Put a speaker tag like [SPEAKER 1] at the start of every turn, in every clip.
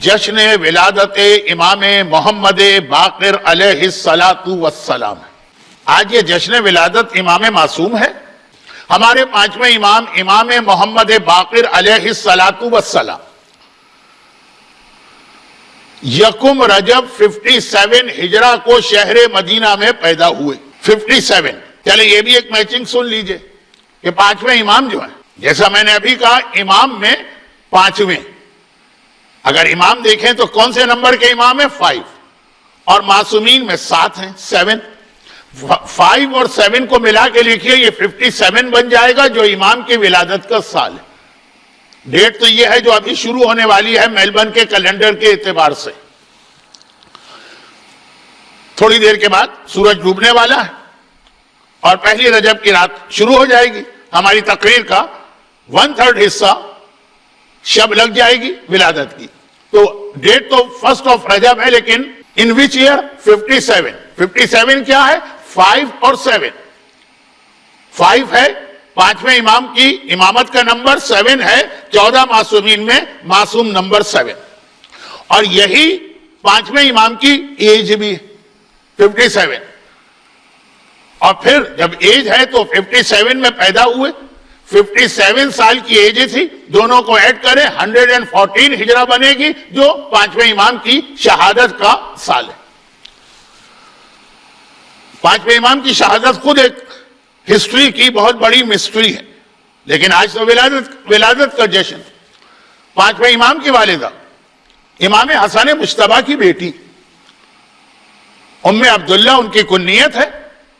[SPEAKER 1] جشن ولادت امام محمد باقر علیہ السلام ہے۔ آج یہ جشن ولادت امام معصوم ہے۔ ہمارے پانچویں امام امام محمد باقر علیہ السلام یکم رجب 57 ہجرہ کو شہر مدینہ میں پیدا ہوئے۔ 57، چلے یہ بھی ایک میچنگ سن لیجئے کہ پانچویں امام جو ہیں، جیسا میں نے ابھی کہا امام میں پانچویں، اگر امام دیکھیں تو کون سے نمبر کے امام ہیں؟ 5، اور معصومین میں 7 ہیں، 7۔ 5 اور 7 کو ملا کے لکھیے، یہ 57 بن جائے گا جو امام کی ولادت کا سال ہے۔ ڈیٹ تو یہ ہے جو ابھی شروع ہونے والی ہے میلبرن کے کیلنڈر کے اعتبار سے۔ تھوڑی دیر کے بعد سورج ڈوبنے والا ہے اور پہلی رجب کی رات شروع ہو جائے گی۔ ہماری تقریر کا 1/3 حصہ شب لگ جائے گی ولادت کی۔ تو ڈیٹ تو 1 رجب ہے، لیکن ان وچ ایئر 57۔ 57 کیا ہے؟ 5 اور 7۔ 5 ہے پانچویں امام کی امامت کا نمبر، 7 ہے 14 معصومین میں معصوم نمبر 7، اور یہی پانچویں امام کی ایج بھی 57۔ اور پھر جب ایج ہے تو 57 میں پیدا ہوئے، 57 سال کی ایج تھی، دونوں کو ایڈ کریں 114 ہجرہ بنے گی، جو پانچویں امام کی شہادت کا سال ہے۔ پانچویں امام کی شہادت خود ایک ہسٹری کی بہت بڑی مسٹری ہے، لیکن آج تو ولادت کا جشن۔ پانچویں امام کی والدہ امام حسن مجتبیٰ کی بیٹی ام عبداللہ ان کی کنیت ہے،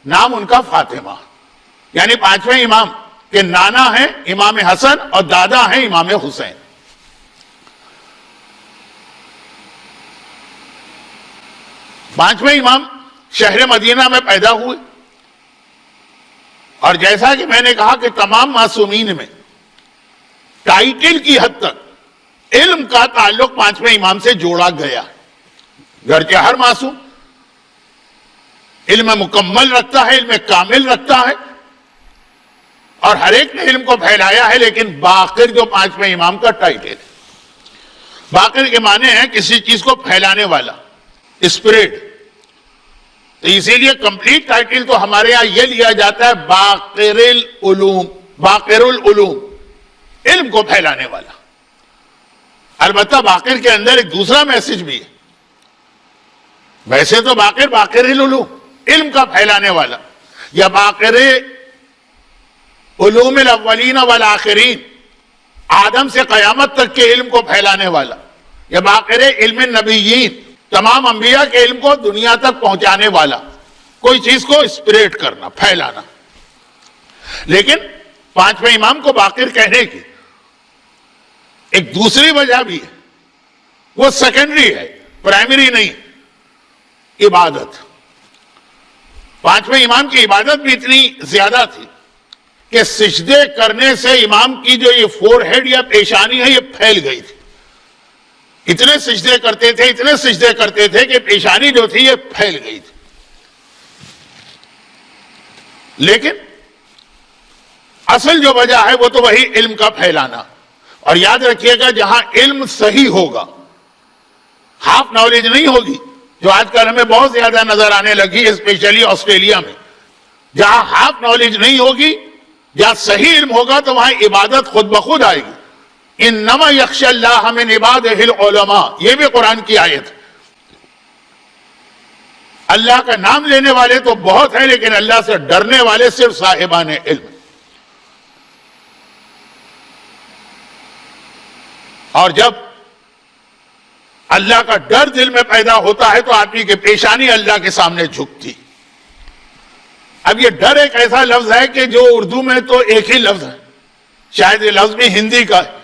[SPEAKER 1] نام ان کا فاطمہ، یعنی پانچویں امام کے نانا ہیں امام حسن اور دادا ہیں امام حسین۔ پانچویں امام شہر مدینہ میں پیدا ہوئے، اور جیسا کہ میں نے کہا کہ تمام معصومین میں ٹائٹل کی حد تک علم کا تعلق پانچویں امام سے جوڑا گیا، گرچہ ہر معصوم علم مکمل رکھتا ہے، علم کامل رکھتا ہے، اور ہر ایک نے علم کو پھیلایا ہے، لیکن باقر جو پانچویں امام کا ٹائٹل ہے، باقر کے معنی ہے کسی چیز کو پھیلانے والا، اسپریڈ۔ تو اسی لیے کمپلیٹ ٹائٹل تو ہمارے یہاں یہ لیا جاتا ہے باقر العلوم، باقر العلوم، علم کو پھیلانے والا۔ البتہ باقر کے اندر ایک دوسرا میسج بھی ہے، ویسے تو باقر العلوم، علم کا پھیلانے والا، یا باقر علوم الاولین والآخرین، آدم سے قیامت تک کے علم کو پھیلانے والا، یا باقر علم النبیین، تمام انبیاء کے علم کو دنیا تک پہنچانے والا، کوئی چیز کو اسپریڈ کرنا، پھیلانا۔ لیکن پانچویں امام کو باقر کہنے کی ایک دوسری وجہ بھی ہے، وہ سیکنڈری ہے، پرائمری نہیں، عبادت۔ پانچویں امام کی عبادت بھی اتنی زیادہ تھی کہ سجدے کرنے سے امام کی جو یہ فور ہیڈ یا پیشانی ہے یہ پھیل گئی تھی۔ اتنے سجدے کرتے تھے کہ پیشانی جو تھی یہ پھیل گئی تھی۔ لیکن اصل جو وجہ ہے وہ تو وہی علم کا پھیلانا۔ اور یاد رکھیے گا، جہاں علم صحیح ہوگا، ہاف نالج نہیں ہوگی، جو آج کل ہمیں بہت زیادہ نظر آنے لگی، اسپیشلی آسٹریلیا میں، جہاں ہاف نالج نہیں ہوگی، جہاں صحیح علم ہوگا تو وہاں عبادت خود بخود آئے گی۔ انما یخشی اللہ من عبادہ العلماء، یہ بھی قرآن کی آیت ہے۔ اللہ کا نام لینے والے تو بہت ہیں، لیکن اللہ سے ڈرنے والے صرف صاحبان علم۔ اور جب اللہ کا ڈر دل میں پیدا ہوتا ہے تو آدمی کی پیشانی اللہ کے سامنے جھکتی۔ اب یہ ڈر ایک ایسا لفظ ہے کہ جو اردو میں تو ایک ہی لفظ ہے، شاید یہ لفظ بھی ہندی کا ہے،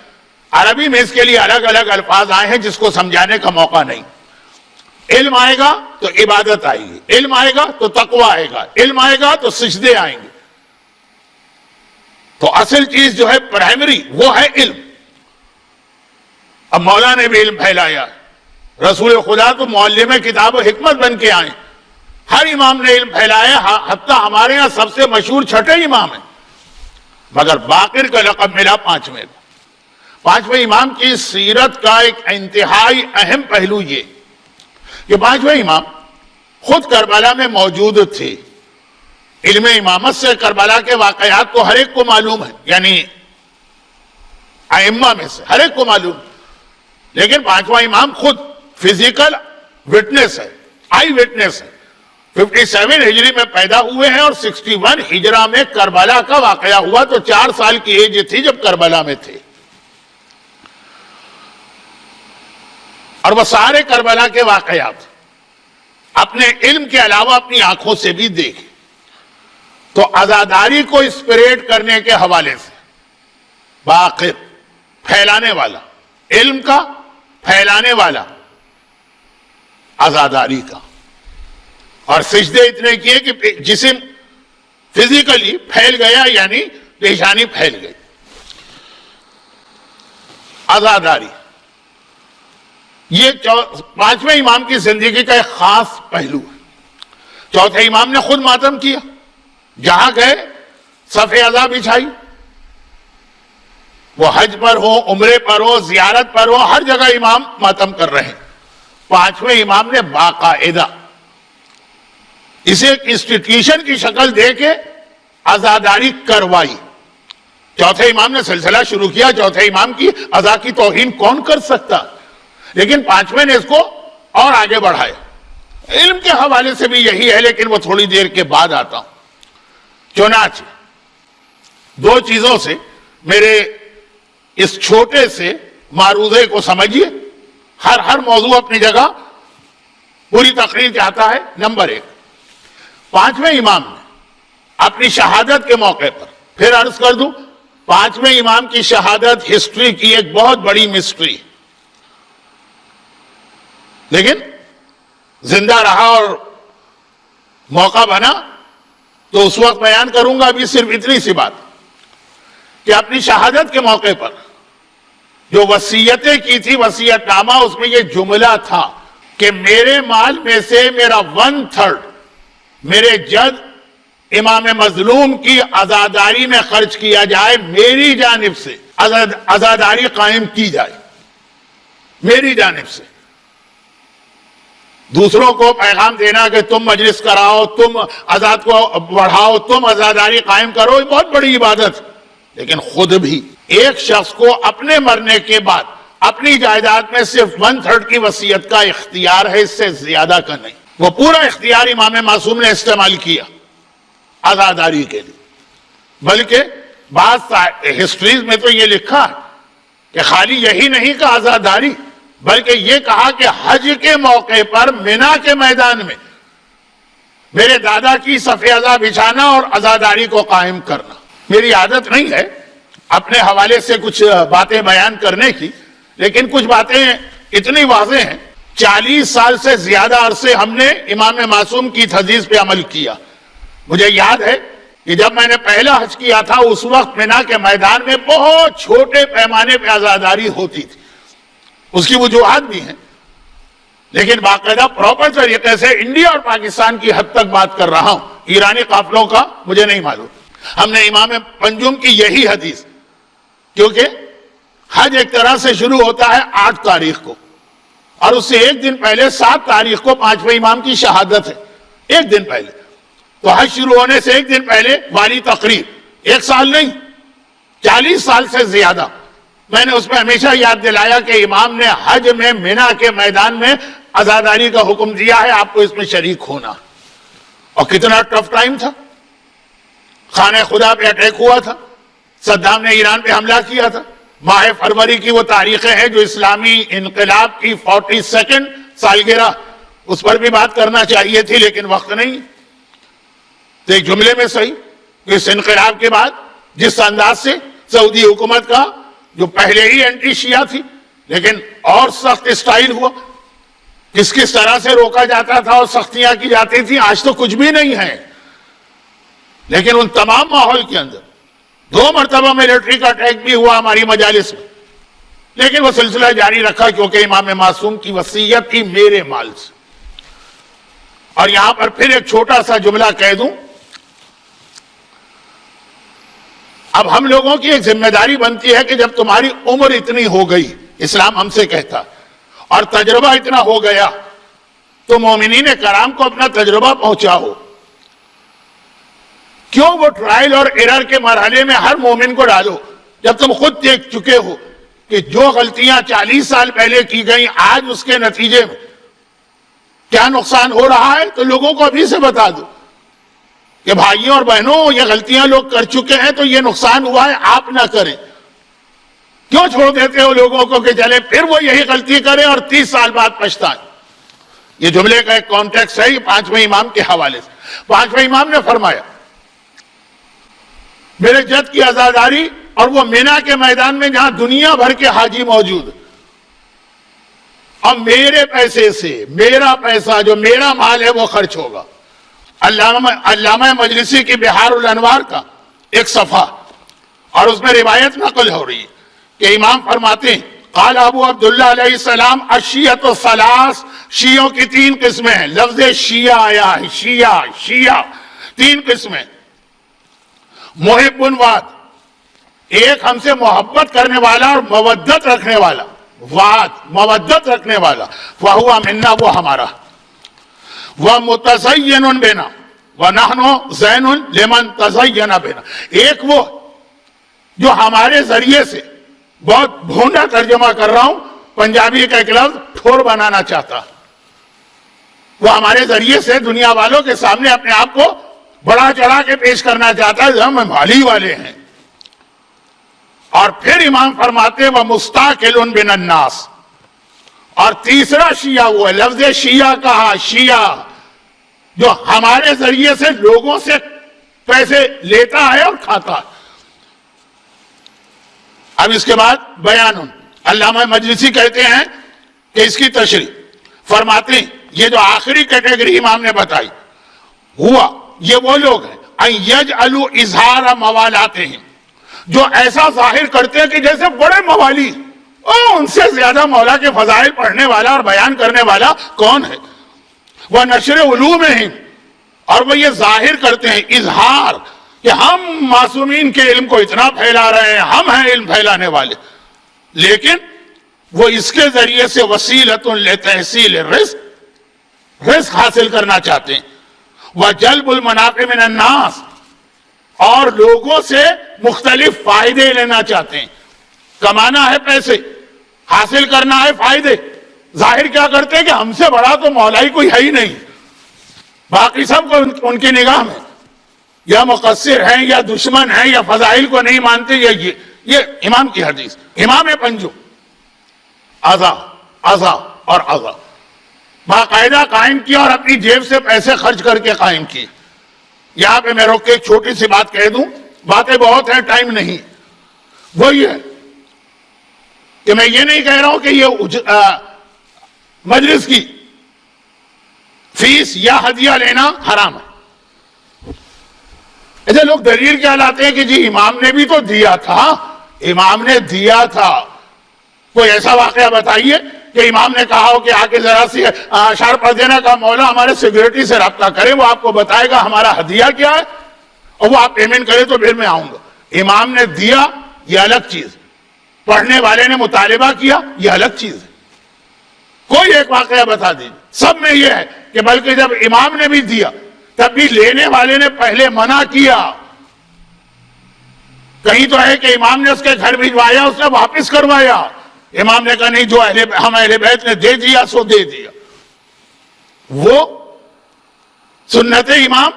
[SPEAKER 1] عربی میں اس کے لیے الگ الگ الفاظ آئے ہیں جس کو سمجھانے کا موقع نہیں۔ علم آئے گا تو عبادت آئے گی، علم آئے گا تو تقوی آئے گا، علم آئے گا تو سجدے آئیں گے۔ تو اصل چیز جو ہے پرائمری وہ ہے علم۔ اب مولا نے بھی علم پھیلایا، رسول خدا تو معلم کتاب و حکمت بن کے آئے، ہر امام نے علم پھیلایا، حتیٰ ہمارے ہاں سب سے مشہور چھٹے امام ہیں، مگر باقر کا لقب ملا پانچویں کو۔ پانچویں امام کی سیرت کا ایک انتہائی اہم پہلو یہ کہ پانچویں امام خود کربلا میں موجود تھے. علم امامت سے کربلا کے واقعات کو ہر ایک کو معلوم ہے, یعنی ائمہ میں سے ہر ایک کو معلوم, لیکن پانچواں امام خود فزیکل وٹنس ہے, آئی وٹنس ہے. 57 ہجری میں پیدا ہوئے ہیں اور 61 ہجرہ میں کربلا کا واقعہ ہوا, تو 4 سال کی ایج تھی جب کربلا میں تھے. اور وہ سارے کربلا کے واقعات اپنے علم کے علاوہ اپنی آنکھوں سے بھی دیکھے. تو عزاداری کو اسپریڈ کرنے کے حوالے سے باقر, پھیلانے والا, علم کا پھیلانے والا, عزاداری کا. اور سجدے اتنے کیے کہ جسم فزیکلی پھیل گیا, یعنی پیشانی پھیل گئی. عزاداری یہ پانچویں امام کی زندگی کا ایک خاص پہلو ہے. چوتھے امام نے خود ماتم کیا, جہاں گئے صف عزا بچھائی. وہ حج پر ہو, عمرے پر ہو, زیارت پر ہو, ہر جگہ امام ماتم کر رہے ہیں. پانچویں امام نے باقاعدہ اسے ایک انسٹیٹیوشن کی شکل دے کے عزاداری کروائی. چوتھے امام نے سلسلہ شروع کیا. چوتھے امام کی عزا کی توہین کون کر سکتا, لیکن پانچویں نے اس کو اور آگے بڑھایا. علم کے حوالے سے بھی یہی ہے, لیکن وہ تھوڑی دیر کے بعد آتا ہوں. چنانچہ دو چیزوں سے میرے اس چھوٹے سے معروضے کو سمجھیے. ہر موضوع اپنی جگہ پوری تقریر چاہتا ہے. نمبر 1, پانچویں امام نے اپنی شہادت کے موقع پر, پھر عرض کر دوں, پانچویں امام کی شہادت ہسٹری کی ایک بہت بڑی مسٹری, لیکن زندہ رہا اور موقع بنا تو اس وقت بیان کروں گا. ابھی صرف اتنی سی بات کہ اپنی شہادت کے موقع پر جو وصیتیں کی تھی, وصیت نامہ, اس میں یہ جملہ تھا کہ میرے مال میں سے میرا 1/3 میرے جد امام مظلوم کی عزاداری میں خرچ کیا جائے, میری جانب سے عزاداری قائم کی جائے, میری جانب سے. دوسروں کو پیغام دینا کہ تم مجلس کراؤ, تم عزاد کو بڑھاؤ, تم عزاداری قائم کرو, یہ بہت بڑی عبادت. لیکن خود بھی ایک شخص کو اپنے مرنے کے بعد اپنی جائیداد میں صرف 1/3 کی وصیت کا اختیار ہے, اس سے زیادہ کا نہیں. وہ پورا اختیار امام معصوم نے استعمال کیا عزاداری کے لیے. بلکہ بعض ہسٹریز میں تو یہ لکھا ہے کہ خالی یہی نہیں کہ عزاداری, بلکہ یہ کہا کہ حج کے موقع پر مینا کے میدان میں میرے دادا کی صف عزا بچھانا اور عزاداری کو قائم کرنا. میری عادت نہیں ہے اپنے حوالے سے کچھ باتیں بیان کرنے کی, لیکن کچھ باتیں اتنی واضح ہیں. 40 سال سے زیادہ عرصے ہم نے امام معصوم کی تحدیث پہ عمل کیا. مجھے یاد ہے کہ جب میں نے پہلا حج کیا تھا, اس وقت مینا کے میدان میں بہت چھوٹے پیمانے پہ عزاداری ہوتی تھی. اس کی وجوہات بھی ہیں, لیکن باقاعدہ پراپر طریقے سے انڈیا اور پاکستان کی حد تک بات کر رہا ہوں. ایرانی قافلوں کا مجھے نہیں معلوم. ہم نے امام پنجم کی یہی حدیث, کیونکہ حج ایک طرح سے شروع ہوتا ہے 8 تاریخ کو, اور اس سے ایک دن پہلے 7 تاریخ کو پانچویں امام کی شہادت ہے. ایک دن پہلے, تو حج شروع ہونے سے ایک دن پہلے والی تقریب, 1 سال نہیں 40 سال سے زیادہ. میں نے اس میں ہمیشہ یاد دلایا کہ امام نے حج میں مینا کے میدان میں عزاداری کا حکم دیا ہے, آپ کو اس میں شریک ہونا. اور کتنا ٹف ٹائم تھا, خانہ خدا پہ اٹیک ہوا تھا, صدام نے ایران پہ حملہ کیا تھا. ماہ فروری کی وہ تاریخیں ہیں جو اسلامی انقلاب کی 42 سالگرہ, اس پر بھی بات کرنا چاہیے تھی, لیکن وقت نہیں. تو ایک جملے میں صحیح, اس انقلاب کے بعد جس انداز سے سعودی حکومت کا, جو پہلے ہی اینٹی شیعہ تھی, لیکن اور سخت اسٹائل ہوا, کس طرح سے روکا جاتا تھا اور سختیاں کی جاتی تھی, آج تو کچھ بھی نہیں ہے. لیکن ان تمام ماحول کے اندر 2 مرتبہ ملٹری کا اٹیک بھی ہوا ہماری مجالس میں, لیکن وہ سلسلہ جاری رکھا کیونکہ امام معصوم کی وصیت تھی میرے مال سے. اور یہاں پر پھر ایک چھوٹا سا جملہ کہہ دوں, اب ہم لوگوں کی ایک ذمہ داری بنتی ہے کہ جب تمہاری عمر اتنی ہو گئی، اسلام ہم سے کہتا، اور تجربہ اتنا ہو گیا، تو مومنین کرام کو اپنا تجربہ پہنچاؤ. کیوں وہ ٹرائل اور ایرر کے مرحلے میں ہر مومن کو ڈالو جب تم خود دیکھ چکے ہو کہ جو غلطیاں 40 سال پہلے کی گئیں آج اس کے نتیجے میں کیا نقصان ہو رہا ہے؟ تو لوگوں کو ابھی سے بتا دو کہ بھائیوں اور بہنوں یہ غلطیاں لوگ کر چکے ہیں تو یہ نقصان ہوا ہے، آپ نہ کریں. کیوں چھوڑ دیتے ہو لوگوں کو کہ چلے پھر وہ یہی غلطی کریں اور 30 سال بعد پچھتائیں؟ یہ جملے کا ایک کانٹیکسٹ ہے، یہ 5ویں امام کے حوالے سے. 5ویں امام نے فرمایا میرے جد کی عزاداری اور وہ مینا کے میدان میں جہاں دنیا بھر کے حاجی موجود، اور میرے پیسے سے، میرا پیسہ جو میرا مال ہے وہ خرچ ہوگا. علامہ مجلسی کی بحار الانوار کا ایک صفحہ، اور اس میں روایت نقل ہو رہی ہے کہ امام فرماتے ہیں قال ابو عبداللہ علیہ السلام الشیعۃ الثلاث، شیعوں کی 3 قسمیں ہیں. لفظ شیعہ آیا ہے، شیعہ 3 قسمیں. محب واد، ایک ہم سے محبت کرنے والا اور مودت رکھنے والا، واد مودت رکھنے والا، فہو منا، وہ ہمارا. وَمُتَزَيِّنٌ بِنَا وَنَحْنُ زَيْنٌ لِمَنْ تَزَيَّنَ بِنَا، ایک وہ جو ہمارے ذریعے سے، بہت بھونڈا ترجمہ کر رہا ہوں، پنجابی کا ایک لفظ ٹھور بنانا چاہتا، وہ ہمارے ذریعے سے دنیا والوں کے سامنے اپنے آپ کو بڑا چڑھا کے پیش کرنا چاہتا ہے، ہم بھالی والے ہیں. اور پھر امام فرماتے وہ مستاقل بن الناس. اور تیسرا شیعہ وہ ہے، لفظ شیعہ کہا، شیعہ جو ہمارے ذریعے سے لوگوں سے پیسے لیتا ہے اور کھاتا ہے. اب اس کے بعد بیان، علامہ مجلسی کہتے ہیں کہ اس کی تشریح فرماتے ہیں یہ جو آخری کیٹیگری امام نے بتائی ہوا، یہ وہ لوگ ہیں ان یجعلوا اظہار موالاتہم، جو ایسا ظاہر کرتے ہیں کہ جیسے بڑے موالی، ان سے زیادہ مولا کے فضائل پڑھنے والا اور بیان کرنے والا کون ہے. وہ نشر علومہم، اور وہ یہ ظاہر کرتے ہیں اظہار کہ ہم معصومین کے علم کو اتنا پھیلا رہے ہیں، ہم ہیں علم پھیلانے والے، لیکن وہ اس کے ذریعے سے وسیلۃ لتحصیل رزق حاصل کرنا چاہتے ہیں. وجلب المنافع من الناس، اور لوگوں سے مختلف فائدے لینا چاہتے ہیں. کمانا ہے پیسے، حاصل کرنا ہے فائدے. ظاہر کیا کرتے ہیں کہ ہم سے بڑا تو مولائی کوئی ہے ہی نہیں، باقی سب کو ان کی نگاہ میں یا مقصر ہیں یا دشمن ہیں یا فضائل کو نہیں مانتے. یہ امام کی حدیث. امام پنجو ازا اور ازا باقاعدہ قائم کیا اور اپنی جیب سے پیسے خرچ کر کے قائم کی. یہاں پہ میں روک کے ایک چھوٹی سی بات کہہ دوں، باتیں بہت ہیں، ٹائم نہیں. وہ یہ ہے کہ میں یہ نہیں کہہ رہا ہوں کہ یہ مجلس کی فیس یا ہدیہ لینا حرام ہے. ایسے لوگ دلیل کیا لاتے ہیں کہ جی امام نے بھی تو دیا تھا، امام نے دیا تھا. کوئی ایسا واقعہ بتائیے کہ امام نے کہا ہو کہ آ کے ذرا سی اشعار پڑھ دینا کا مولا ہمارے سیکورٹی سے رابطہ کرے، وہ آپ کو بتائے گا ہمارا ہدیہ کیا ہے اور وہ آپ پیمنٹ کرے تو پھر میں آؤں گا. امام نے دیا یہ الگ چیز، پڑھنے والے نے مطالبہ کیا یہ الگ چیز ہے. کوئی ایک واقعہ بتا دیجیے. سب میں یہ ہے کہ بلکہ جب امام نے بھی دیا تب بھی لینے والے نے پہلے منع کیا. کہیں تو ہے کہ امام نے اس کے گھر بھجوایا، اس نے واپس کروایا. امام نے کہا نہیں، جو ہم اہل بیت نے دے دیا سو دے دیا. وہ سنت امام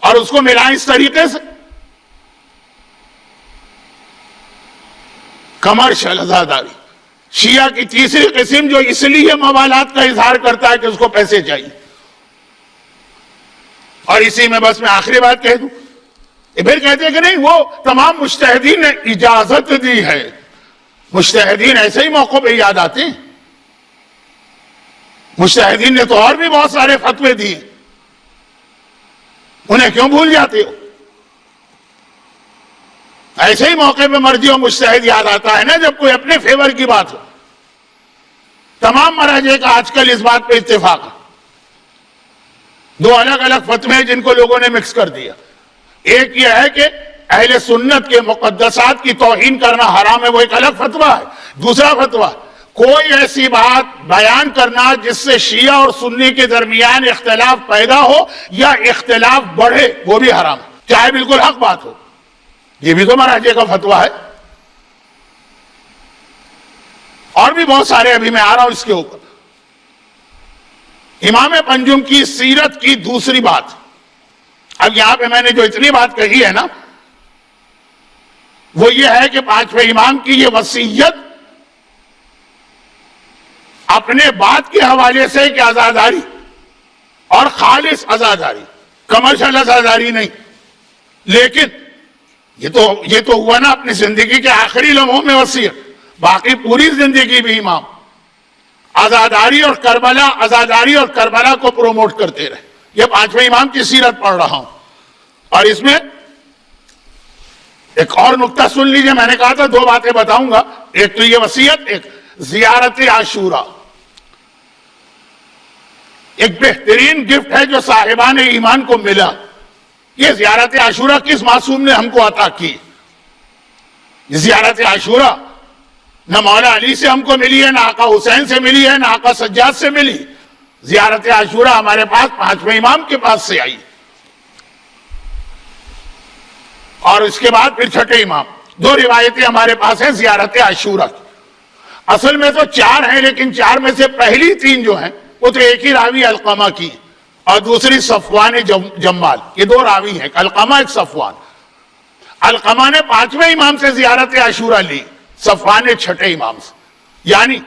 [SPEAKER 1] اور اس کو ملا اس طریقے سے. کمرشل عزاداری شیعہ کی تیسری قسم جو اس لیے موالات کا اظہار کرتا ہے کہ اس کو پیسے چاہیے. اور اسی میں بس میں آخری بات کہہ دوں، پھر کہتے ہیں کہ نہیں وہ تمام مجتہدین نے اجازت دی ہے. مجتہدین ایسے ہی موقع پہ یاد آتے ہیں. مجتہدین نے تو اور بھی بہت سارے فتوے دیے، انہیں کیوں بھول جاتے ہو؟ ایسے ہی موقع پہ مرجع و مجتہد یاد آتا ہے نا جب کوئی اپنے فیور کی بات ہو. تمام مراجع کا آج کل اس بات پہ اتفاق ہے. دو الگ الگ فتوے جن کو لوگوں نے مکس کر دیا. ایک یہ ہے کہ اہل سنت کے مقدسات کی توہین کرنا حرام ہے، وہ ایک الگ فتویٰ ہے۔ دوسرا فتویٰ، کوئی ایسی بات بیان کرنا جس سے شیعہ اور سنی کے درمیان اختلاف پیدا ہو یا اختلاف بڑھے، وہ بھی حرام ہے، چاہے بالکل حق بات ہو۔ یہ بھی تو مراجع کا فتویٰ ہے۔ اور بھی بہت سارے، ابھی میں آ رہا ہوں اس کے اوپر۔ امام پنجم کی سیرت کی دوسری بات، اب یہاں پہ میں نے جو اتنی بات کہی ہے نا، وہ یہ ہے کہ پانچویں امام کی یہ وصیت اپنے بات کے حوالے سے کہ عزاداری اور خالص عزاداری، کمرشل عزاداری نہیں، لیکن یہ تو ہوا نا اپنی زندگی کے آخری لمحوں میں وصیت، باقی پوری زندگی بھی امام عزاداری اور کربلا کو پروموٹ کرتے رہے۔ یہ پانچویں امام کی سیرت پڑھ رہا ہوں، اور اس میں ایک اور نقطہ سن لیجئے، میں نے کہا تھا دو باتیں بتاؤں گا، ایک تو یہ وصیت، ایک زیارت عاشورہ۔ ایک بہترین گفٹ ہے جو صاحبان ایمان کو ملا۔ یہ زیارت عاشورہ کس معصوم نے ہم کو عطا کی؟ زیارت عاشورہ نہ مولا علی سے ہم کو ملی ہے، نہ آقا حسین سے ملی ہے، نہ آقا سجاد سے ملی۔ زیارت عاشورہ ہمارے پاس پانچویں امام کے پاس سے آئی، اور اس کے بعد پھر چھٹے امام۔ دو روایتیں ہمارے پاس ہیں زیارت عاشورہ کی۔ اصل میں تو چار ہیں، لیکن چار میں سے پہلی تین جو ہیں وہ تو ایک ہی راوی علقمہ کی، اور دوسری صفوان جمال۔ یہ دو راوی ہیں، علقمہ ایک صفوان۔ علقمہ نے پانچویں امام سے زیارت عاشورہ لی، صفوان نے چھٹے امام سے۔ یعنی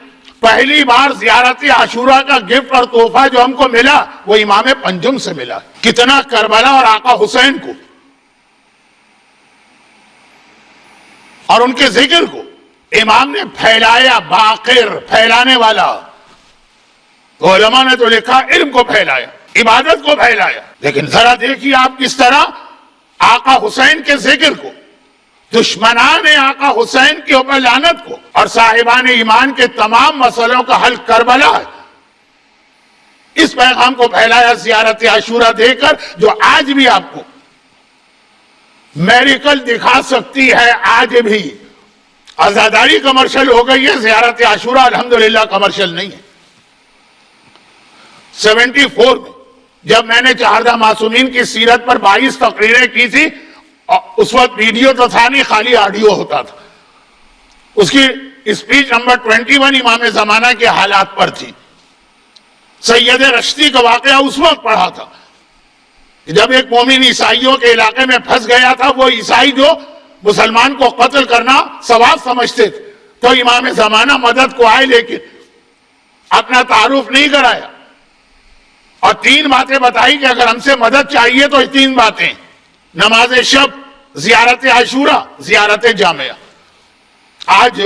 [SPEAKER 1] پہلی بار زیارت عاشورہ کا گفٹ اور تحفہ جو ہم کو ملا وہ امام پنجم سے ملا۔ کتنا کربلا اور آقا حسین کو اور ان کے ذکر کو امام نے پھیلایا، باقر، پھیلانے والا۔ علماء نے تو لکھا علم کو پھیلایا، عبادت کو پھیلایا۔ لیکن ذرا دیکھیے آپ کس طرح آقا حسین کے ذکر کو، دشمنان آقا حسین کے اوپر لعنت کو، اور صاحبان ایمان کے تمام مسئلوں کا حل کربلا ہے، اس پیغام کو پھیلایا زیارت عاشورہ دے کر، جو آج بھی آپ کو میریکل دکھا سکتی ہے۔ آج بھی عزاداری کمرشل ہو گئی ہے، زیارت عاشورہ الحمدللہ کمرشل نہیں ہے۔ 74 میں جب میں نے چہاردہ معصومین کی سیرت پر 22 تقریریں کی تھی، اس وقت ویڈیو تو تھا نہیں، خالی آڈیو ہوتا تھا۔ اس کی اسپیچ نمبر 21 امام زمانہ کے حالات پر تھی۔ سید رشتی کا واقعہ اس وقت پڑھا تھا جب ایک مومن عیسائیوں کے علاقے میں پھنس گیا تھا۔ وہ عیسائی جو مسلمان کو قتل کرنا ثواب سمجھتے تھے، تو امام زمانہ مدد کو آئے، لیکن اپنا تعارف نہیں کرایا، اور 3 باتیں بتائی کہ اگر ہم سے مدد چاہیے تو 3 باتیں: نماز شب، زیارت عاشورہ، زیارت جامعہ۔ آج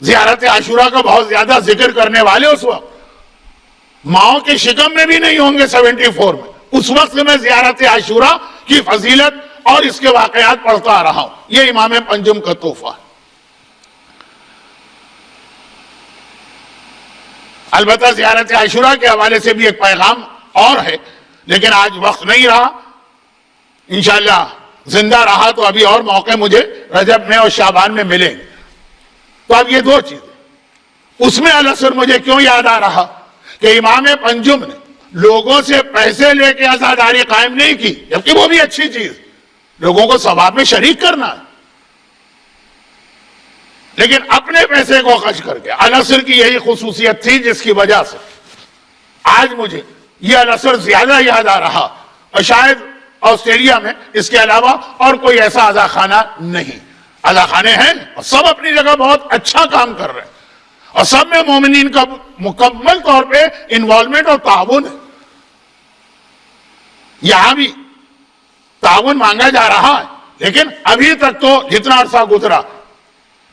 [SPEAKER 1] زیارت عاشورہ کا بہت زیادہ ذکر کرنے والے اس وقت ماؤں کے شکم میں بھی نہیں ہوں گے۔ 74 میں اس وقت میں زیارت عاشورہ کی فضیلت اور اس کے واقعات پڑھتا آ رہا ہوں۔ یہ امام پنجم کا تحفہ ہے۔ البتہ زیارت عاشورہ کے حوالے سے بھی ایک پیغام اور ہے، لیکن آج وقت نہیں رہا۔ انشاءاللہ زندہ رہا تو ابھی اور موقع مجھے رجب میں اور شعبان میں ملیں گے۔ تو اب یہ 2 چیزیں، اس میں العصر مجھے کیوں یاد آ رہا کہ امام پنجم نے لوگوں سے پیسے لے کے عزاداری قائم نہیں کی، جبکہ وہ بھی اچھی چیز، لوگوں کو ثواب میں شریک کرنا ہے، لیکن اپنے پیسے کو خرچ کر کے۔ العصر کی یہی خصوصیت تھی جس کی وجہ سے آج مجھے یہ العصر زیادہ یاد آ رہا، اور شاید آسٹریلیا میں اس کے علاوہ اور کوئی ایسا عزاخانہ نہیں۔ عزاخانے ہیں اور سب اپنی جگہ بہت اچھا کام کر رہے ہیں، اور سب میں مومنین کا مکمل طور پہ انوالومنٹ اور تعاون ہے۔ یہاں بھی تعاون مانگا جا رہا ہے، لیکن ابھی تک تو جتنا عرصہ گزرا،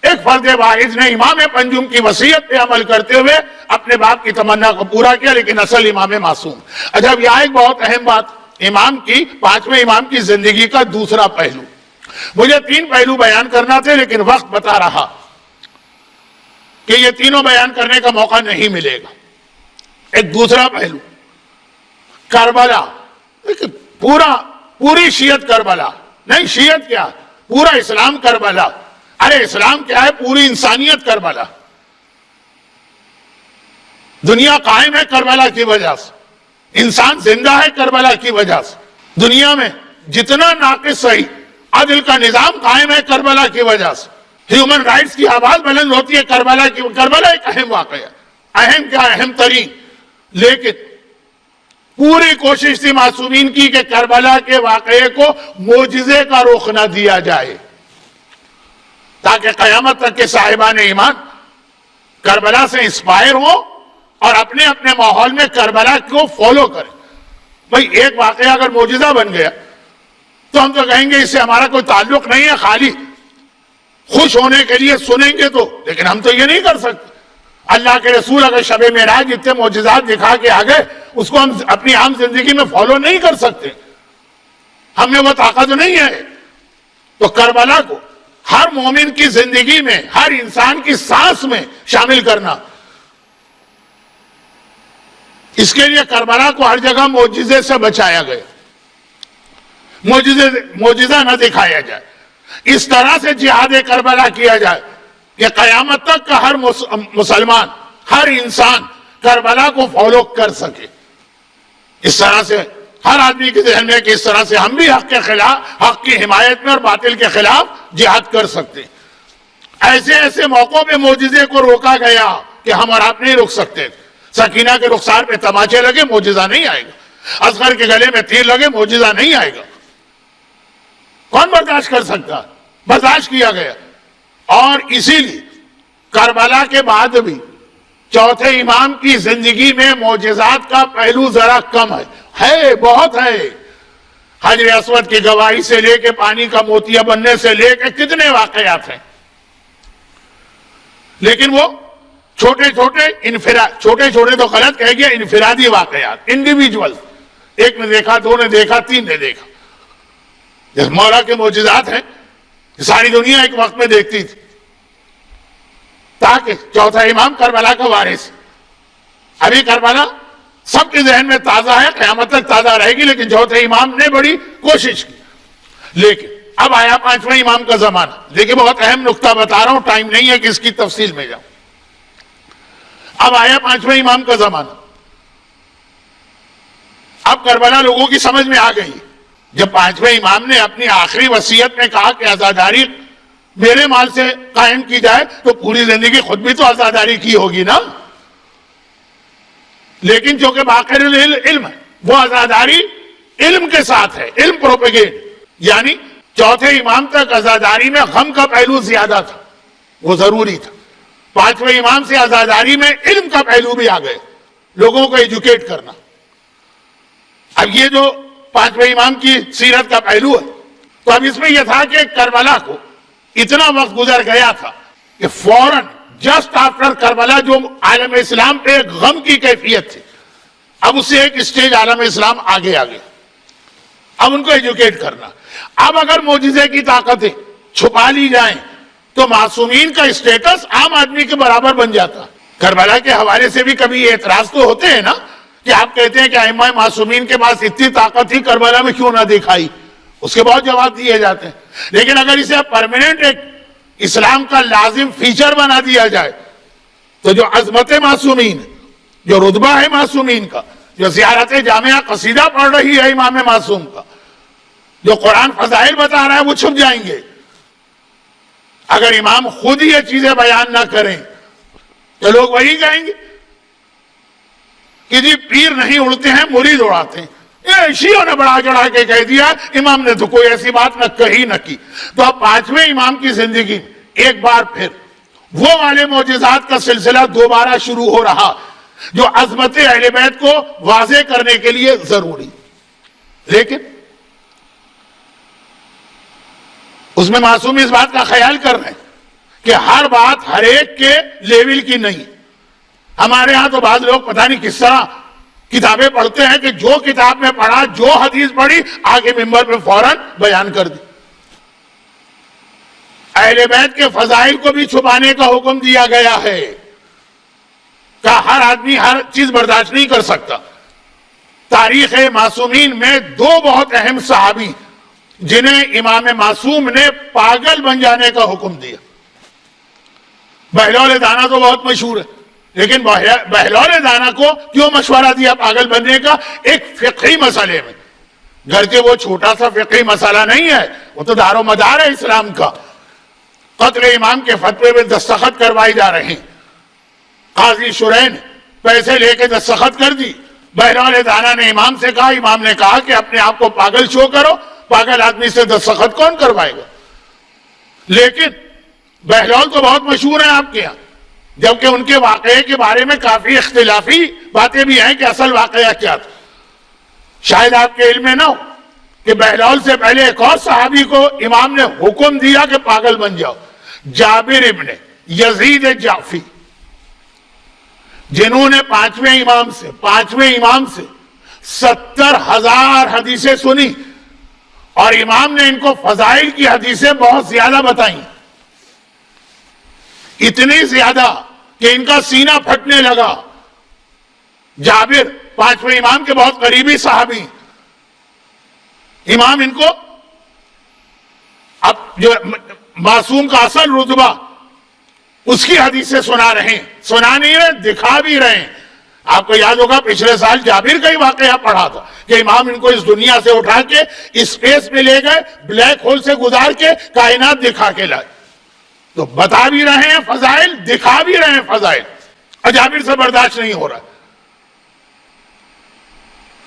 [SPEAKER 1] ایک فرد واحد نے امام پنجم کی وصیت پہ عمل کرتے ہوئے اپنے باپ کی تمنا کو پورا کیا، لیکن اصل امام معصوم۔ اچھا، یہاں ایک بہت اہم بات، امام کی، پانچویں امام کی زندگی کا دوسرا پہلو۔ مجھے 3 پہلو بیان کرنا تھے، لیکن وقت بتا رہا کہ یہ تینوں بیان کرنے کا موقع نہیں ملے گا۔ ایک دوسرا پہلو، کربلا، پوری شیعت کربلا نہیں، شیعت کیا پورا اسلام کربلا. ارے اسلام کیا ہے؟ پوری انسانیت کربلا. دنیا قائم ہے کربلا کی وجہ سے، انسان زندہ ہے کربلا کی وجہ سے. دنیا میں جتنا ناقص صحیح عدل کا نظام قائم ہے کربلا کی وجہ سے. ہیومن رائٹس کی آواز بلند ہوتی ہے کربلا کی. کربلا ایک اہم واقعہ، اہم کیا اہم ترین. لیکن پوری کوشش تھی معصومین کی کہ کربلا کے واقعے کو معجزے کا رخ نہ دیا جائے، تاکہ قیامت تک کے صاحبان ایمان کربلا سے انسپائر ہوں اور اپنے اپنے ماحول میں کربلا کو فالو کریں. بھئی ایک واقعہ اگر معجزہ بن گیا تو ہم تو کہیں گے اس سے ہمارا کوئی تعلق نہیں ہے، خالی خوش ہونے کے لیے سنیں گے تو. لیکن ہم تو یہ نہیں کر سکتے. اللہ کے رسول اگر شب معراج اتنے معجزات دکھا کے آ گئے، اس کو ہم اپنی عام زندگی میں فالو نہیں کر سکتے، ہم میں وہ طاقت نہیں ہے. تو کربلا کو ہر مومن کی زندگی میں، ہر انسان کی سانس میں شامل کرنا، اس کے لیے کربلا کو ہر جگہ معجزے سے بچایا گیا. معجزہ نہ دکھایا جائے، اس طرح سے جہاد کربلا کیا جائے کہ قیامت تک کا ہر مسلمان، ہر انسان کربلا کو فالو کر سکے. اس طرح سے ہر آدمی کے ذہن میں کہ اس طرح سے ہم بھی حق کے خلاف، حق کی حمایت میں اور باطل کے خلاف جہاد کر سکتے. ایسے ایسے موقعوں پہ معجزے کو روکا گیا کہ ہم اور آپ نہیں روک سکتے. سکینہ کے رخسار پہ تماچے لگے، معجزہ نہیں آئے گا. اصغر کے گلے میں تیر لگے، معجزہ نہیں آئے گا. کون برداشت کر سکتا؟ برداشت کیا گیا. اور اسی لیے کربلا کے بعد بھی چوتھے امام کی زندگی میں معجزات کا پہلو ذرا کم ہے، بہت ہے. حجر اسود کی گواہی سے لے کے پانی کا موتیا بننے سے لے کے کتنے واقعات ہیں. لیکن وہ چھوٹے چھوٹے تو غلط کہہ گیا، انفرادی واقعات، انڈیویجول. ایک نے دیکھا، دو نے دیکھا، تین نے دیکھا. جیسے مولا کے معجزات ہیں، ساری دنیا ایک وقت میں دیکھتی تھی. تاکہ چوتھا امام کربلا کا وارث. ابھی کربلا سب کے ذہن میں تازہ ہے، قیامت تک تازہ رہے گی، لیکن چوتھے امام نے بڑی کوشش کی. لیکن اب آیا پانچویں امام کا زمانہ. دیکھیں بہت اہم نقطہ بتا رہا ہوں، ٹائم نہیں ہے کہ اس کی تفصیل میں جاؤں. اب آیا پانچویں امام کا زمانہ. اب کربلا لوگوں کی سمجھ میں آ گئی. جب پانچویں امام نے اپنی آخری وصیت میں کہا کہ عزاداری میرے مال سے قائم کی جائے، تو پوری زندگی خود بھی تو عزاداری کی ہوگی نا. لیکن جو کہ باقر العلم ہے، وہ عزاداری علم کے ساتھ ہے، علم پروپیگیٹ. یعنی چوتھے امام تک عزاداری میں غم کا پہلو زیادہ تھا، وہ ضروری تھا. پانچویں امام سے عزاداری میں علم کا پہلو بھی آ گئے، لوگوں کو ایجوکیٹ کرنا. اب یہ جو پانچویں امام کی سیرت کا پہلو ہے، تو اب اس میں یہ تھا کہ کربلا کو اتنا وقت گزر گیا تھا کہ فوراً جسٹ آفٹر کربلا جو عالم اسلام پہ ایک غم کی کیفیت تھی، اب اس سے ایک اسٹیج عالم اسلام آگے آگے. اب ان کو ایجوکیٹ کرنا. اب اگر معجزے کی طاقتیں چھپا لی جائیں تو معصومین کا اسٹیٹس عام آدمی کے برابر بن جاتا. کربلا کے حوالے سے بھی کبھی یہ اعتراض تو ہوتے ہیں نا کہ آپ کہتے ہیں کہ ائمہ معصومین کے پاس اتنی طاقت تھی، کربلا میں کیوں نہ دکھائی. اس کے بہت جواب دیے جاتے ہیں. لیکن اگر اسے پرماننٹ ایک اسلام کا لازم فیچر بنا دیا جائے تو جو عظمت معصومین، جو رتبہ ہے معصومین کا، جو زیارت جامعہ قصیدہ پڑھ رہی ہے امام معصوم کا، جو قرآن فضائل بتا رہا ہے، وہ چھپ جائیں گے. اگر امام خود یہ چیزیں بیان نہ کریں تو لوگ وہی کہیں گے کہ جی پیر نہیں اڑتے ہیں، مرید اڑاتے ہیں. یہ شیعوں نے بڑا چڑھا کے کہہ دیا، امام نے تو کوئی ایسی بات نہ کہی نہ کی. تو اب پانچویں امام کی زندگی ایک بار پھر وہ والے معجزات کا سلسلہ دوبارہ شروع ہو رہا جو عظمت اہل بیت کو واضح کرنے کے لیے ضروری. لیکن اس میں معصوم اس بات کا خیال کر رہے ہیں کہ ہر بات ہر ایک کے لیول کی نہیں. ہمارے ہاں تو بعض لوگ پتہ نہیں کس طرح کتابیں پڑھتے ہیں کہ جو کتاب میں پڑھا، جو حدیث پڑھی، آگے ممبر پہ فوراً بیان کر دی. اہل بیت کے فضائل کو بھی چھپانے کا حکم دیا گیا ہے کہ ہر آدمی ہر چیز برداشت نہیں کر سکتا. تاریخ معصومین میں دو بہت اہم صحابی جنہیں امام معصوم نے پاگل بن جانے کا حکم دیا. بہلول دانا تو بہت مشہور ہے، لیکن بہلول دانا کو کیوں مشورہ دیا پاگل بننے کا؟ ایک فقہی مسئلے میں. گرچہ وہ چھوٹا سا فقہی مسئلہ نہیں ہے، وہ تو دار و مدار ہے اسلام کا. قتل امام کے فتوے میں دستخط کروائی جا رہے ہیں. قاضی شرح نے پیسے لے کے دستخط کر دی. بہلول دانا نے امام سے کہا، امام نے کہا کہ اپنے آپ کو پاگل شو کرو، پاگل آدمی سے دستخط کون کروائے گا؟ لیکن بہلول تو بہت مشہور ہیں آپ کے یہاں، جبکہ ان کے واقعے کے بارے میں کافی اختلافی باتیں بھی ہیں کہ اصل واقعہ کیا تھا. شاید آپ کے علم میں نہ ہو کہ بہلول سے پہلے ایک اور صحابی کو امام نے حکم دیا کہ پاگل بن جاؤ، جابر ابن یزید جعفی، جنہوں نے پانچویں امام سے 70,000 حدیثیں سنی، اور امام نے ان کو فضائل کی حدیثیں بہت زیادہ بتائیں، اتنی زیادہ کہ ان کا سینہ پھٹنے لگا. جابر پانچویں امام کے بہت قریبی صحابی، امام ان کو اب جو معصوم کا اصل رتبہ اس کی حدیثیں سنا رہے ہیں، سنا نہیں رہے، دکھا بھی رہے ہیں. آپ کو یاد ہوگا پچھلے سال جابر کا ہی واقعہ پڑھا تھا کہ امام ان کو اس دنیا سے اٹھا کے اسپیس میں لے گئے، بلیک ہول سے گزار کے کائنات دکھا کے لائے. تو بتا بھی رہے ہیں فضائل، دکھا بھی رہے ہیں فضائل، اور جابر سے برداشت نہیں ہو رہا.